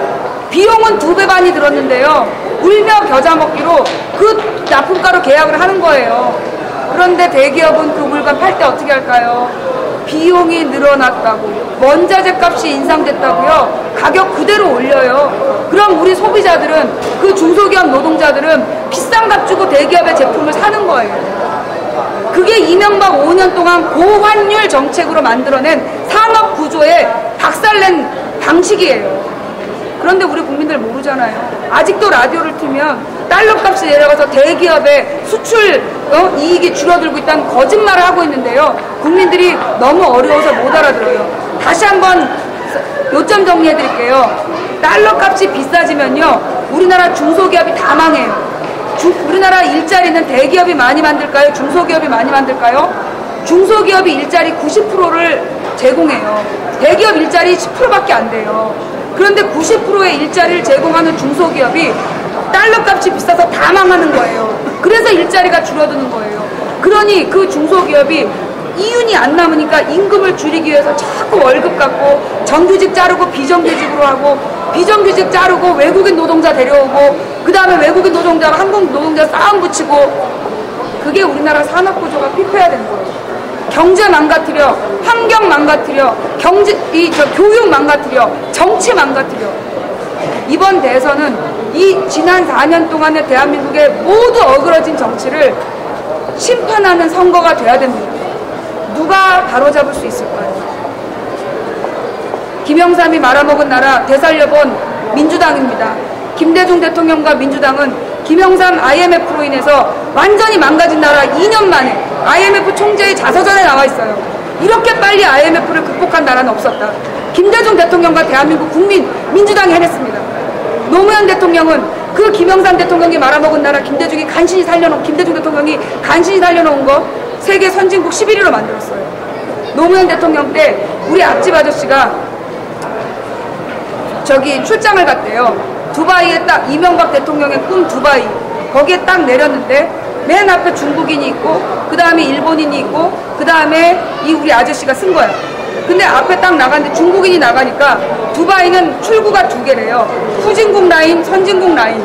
비용은 2배 반이 들었는데요, 울며 겨자 먹기로 그 납품가로 계약을 하는 거예요. 그런데 대기업은 그 물건 팔 때 어떻게 할까요? 비용이 늘어났다고, 원자재 값이 인상됐다고요, 가격 그대로 올려요. 그럼 우리 소비자들은, 그 중소기업 노동자들은 비싼 값 주고 대기업의 제품을 사는 거예요. 그게 이명박 5년 동안 고환율 정책으로 만들어낸 산업 구조에 박살낸 방식이에요. 그런데 우리 국민들 모르잖아요. 아직도 라디오를 틀면 달러 값이 내려가서 대기업의 수출 이익이 줄어들고 있다는 거짓말을 하고 있는데요, 국민들이 너무 어려워서 못 알아들어요. 다시 한번 요점 정리해 드릴게요. 달러 값이 비싸지면요, 우리나라 중소기업이 다 망해요. 우리나라 일자리는 대기업이 많이 만들까요? 중소기업이 많이 만들까요? 중소기업이 일자리 90%를 제공해요. 대기업 일자리 10%밖에 안 돼요. 그런데 90%의 일자리를 제공하는 중소기업이 달러 값이 비싸서 다 망하는 거예요. 그래서 일자리가 줄어드는 거예요. 그러니 그 중소기업이 이윤이 안 남으니까 임금을 줄이기 위해서 자꾸 월급 깎고 정규직 자르고 비정규직으로 하고, 비정규직 자르고 외국인 노동자 데려오고, 그 다음에 외국인 노동자와 한국 노동자 싸움 붙이고. 그게 우리나라 산업구조가 피폐화된 거예요. 경제 망가뜨려, 환경 망가뜨려, 교육 망가뜨려, 정치 망가뜨려. 이번 대선은 이 지난 4년 동안의 대한민국의 모두 어그러진 정치를 심판하는 선거가 돼야 됩니다. 누가 바로잡을 수 있을까요? 김영삼이 말아먹은 나라 되살려본 민주당입니다. 김대중 대통령과 민주당은 김영삼 IMF로 인해서 완전히 망가진 나라 2년 만에 IMF 총재의 자서전에 나와 있어요. 이렇게 빨리 IMF를 극복한 나라는 없었다. 김대중 대통령과 대한민국 국민, 민주당이 해냈습니다. 노무현 대통령은 그 김영삼 대통령이 말아먹은 나라 김대중 대통령이 간신히 살려놓은 거 세계 선진국 11위로 만들었어요. 노무현 대통령 때 우리 앞집 아저씨가 저기 출장을 갔대요. 두바이에 딱 이명박 대통령의 꿈 두바이, 거기에 딱 내렸는데 맨 앞에 중국인이 있고 그 다음에 일본인이 있고 그 다음에 이 우리 아저씨가 쓴 거야. 근데 앞에 딱 나갔는데 중국인이 나가니까 두바이는 출구가 2개래요. 후진국 라인, 선진국 라인.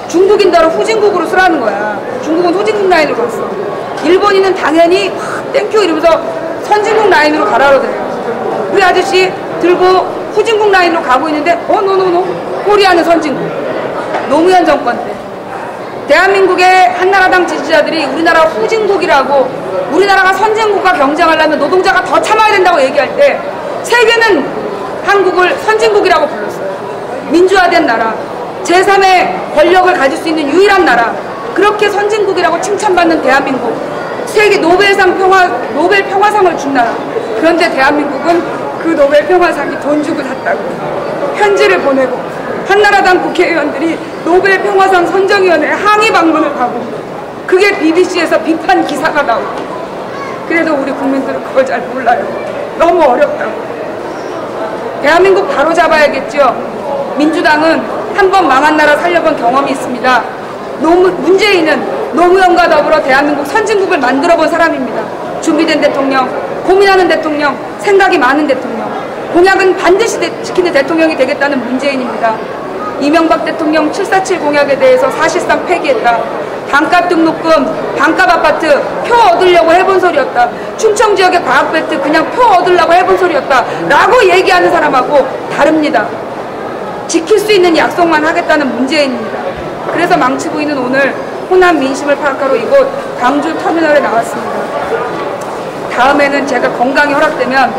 중국인대로 후진국으로 쓰라는 거야. 중국은 후진국 라인을 걸었어. 일본인은 당연히 땡큐 이러면서 선진국 라인으로 가라로 돼요. 우리 아저씨 들고 후진국 라인으로 가고 있는데 노노노 코리아는 선진국. 노무현 정권 때 대한민국의 한나라당 지지자들이 우리나라 후진국이라고, 우리나라가 선진국과 경쟁하려면 노동자가 더 참아야 된다고 얘기할 때 세계는 한국을 선진국이라고 불렀어요. 민주화된 나라, 제3의 권력을 가질 수 있는 유일한 나라, 그렇게 선진국이라고 칭찬받는 대한민국, 세계 노벨 평화상을 준 나라. 그런데 대한민국은 그 노벨 평화상이 돈 주고 샀다고 편지를 보내고 한나라당 국회의원들이 노벨 평화상 선정위원회에 항의 방문을 하고 그게 BBC에서 비판 기사가 나오고. 그래도 우리 국민들은 그걸 잘 몰라요. 너무 어렵다고. 대한민국 바로 잡아야겠죠. 민주당은 한 번 망한 나라 살려본 경험이 있습니다. 문재인은 노무현과 더불어 대한민국 선진국을 만들어본 사람입니다. 준비된 대통령, 고민하는 대통령, 생각이 많은 대통령, 공약은 반드시 지키는 대통령이 되겠다는 문재인입니다. 이명박 대통령 747 공약에 대해서 사실상 폐기했다. 반값 등록금, 반값 아파트 표 얻으려고 해본 소리였다. 충청 지역의 과학벨트 그냥 표 얻으려고 해본 소리였다 라고 얘기하는 사람하고 다릅니다. 지킬 수 있는 약속만 하겠다는 문재인입니다. 그래서 망치 부인은 오늘 호남 민심을 파악하러 이곳 광주 터미널에 나왔습니다. 다음에는 제가 건강이 허락되면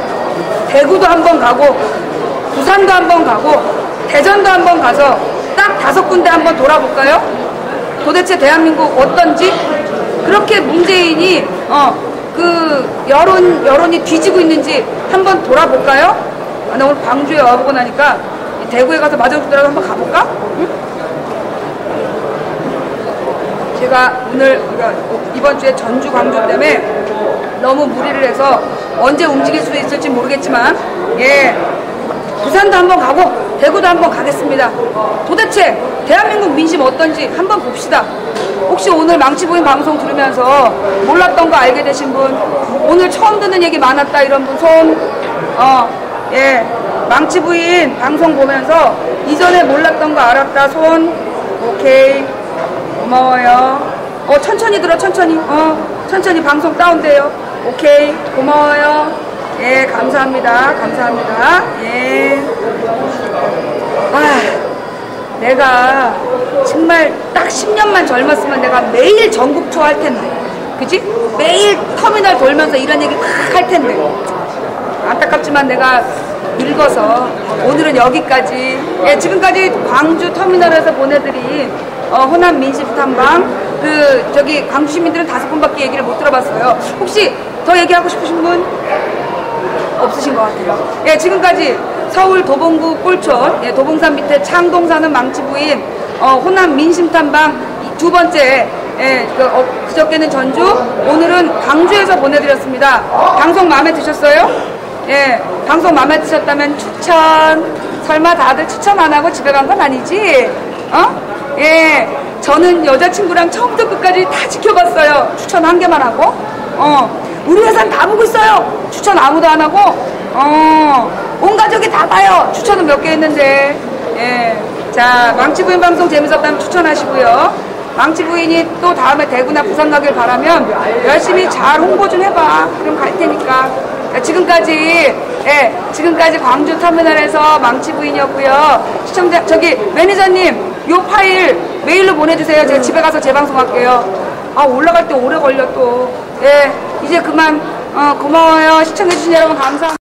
대구도 한번 가고 부산도 한번 가고 대전도 한번 가서 딱 5군데 한번 돌아볼까요? 도대체 대한민국 어떤지? 그렇게 문재인이 그 여론이 뒤지고 있는지 한번 돌아볼까요? 나 오늘 광주에 와보고 나니까 대구에 가서 마저주더라도 한번 가볼까? 응? 제가 오늘 이번 주에 전주 광주 때문에 너무 무리를 해서 언제 움직일 수 있을지 모르겠지만 부산도 한번 가고 대구도 한번 가겠습니다. 도대체 대한민국 민심 어떤지 한번 봅시다. 혹시 오늘 망치부인 방송 들으면서 몰랐던 거 알게 되신 분, 오늘 처음 듣는 얘기 많았다 이런 분 손. 망치부인 방송 보면서 이전에 몰랐던 거 알았다 손. 오케이, 고마워요. 천천히 들어, 천천히. 천천히 방송 다운돼요. 오케이, 고마워요. 예, 감사합니다. 감사합니다. 예. 내가 정말 딱 10년만 젊었으면 내가 매일 전국 투어 할 텐데. 그지? 매일 터미널 돌면서 이런 얘기 막 할 텐데. 안타깝지만 내가 늙어서 오늘은 여기까지. 예, 지금까지 광주 터미널에서 보내드린 호남 민심 탐방, 저기 광주 시민들은 5분밖에 얘기를 못 들어봤어요. 혹시 더 얘기하고 싶으신 분 없으신 것 같아요. 예, 지금까지 서울 도봉구 꿀촌, 도봉산 밑에 창동 사는 망치부인 호남 민심 탐방 2번째, 그저께는 전주, 오늘은 광주에서 보내드렸습니다. 방송 마음에 드셨어요? 예, 방송 마음에 드셨다면 추천. 설마 다들 추천 안 하고 집에 간 건 아니지? 예, 저는 여자친구랑 처음부터 끝까지 다 지켜봤어요. 추천 한 개만 하고. 우리 회사는 다 보고 있어요. 추천 아무도 안 하고. 온 가족이 다 봐요. 추천은 몇 개 했는데. 예, 자, 망치부인 방송 재밌었다면 추천하시고요. 망치부인이 또 다음에 대구나 부산 가길 바라면 열심히 잘 홍보 좀 해봐. 그럼 갈 테니까. 지금까지 광주 터미널에서 망치부인이었고요. 시청자, 저기 매니저님, 요 파일 메일로 보내주세요. 제가 집에 가서 재방송할게요. 올라갈 때 오래 걸려 또. 예, 이제 그만. 고마워요. 시청해주신 여러분 감사합니다.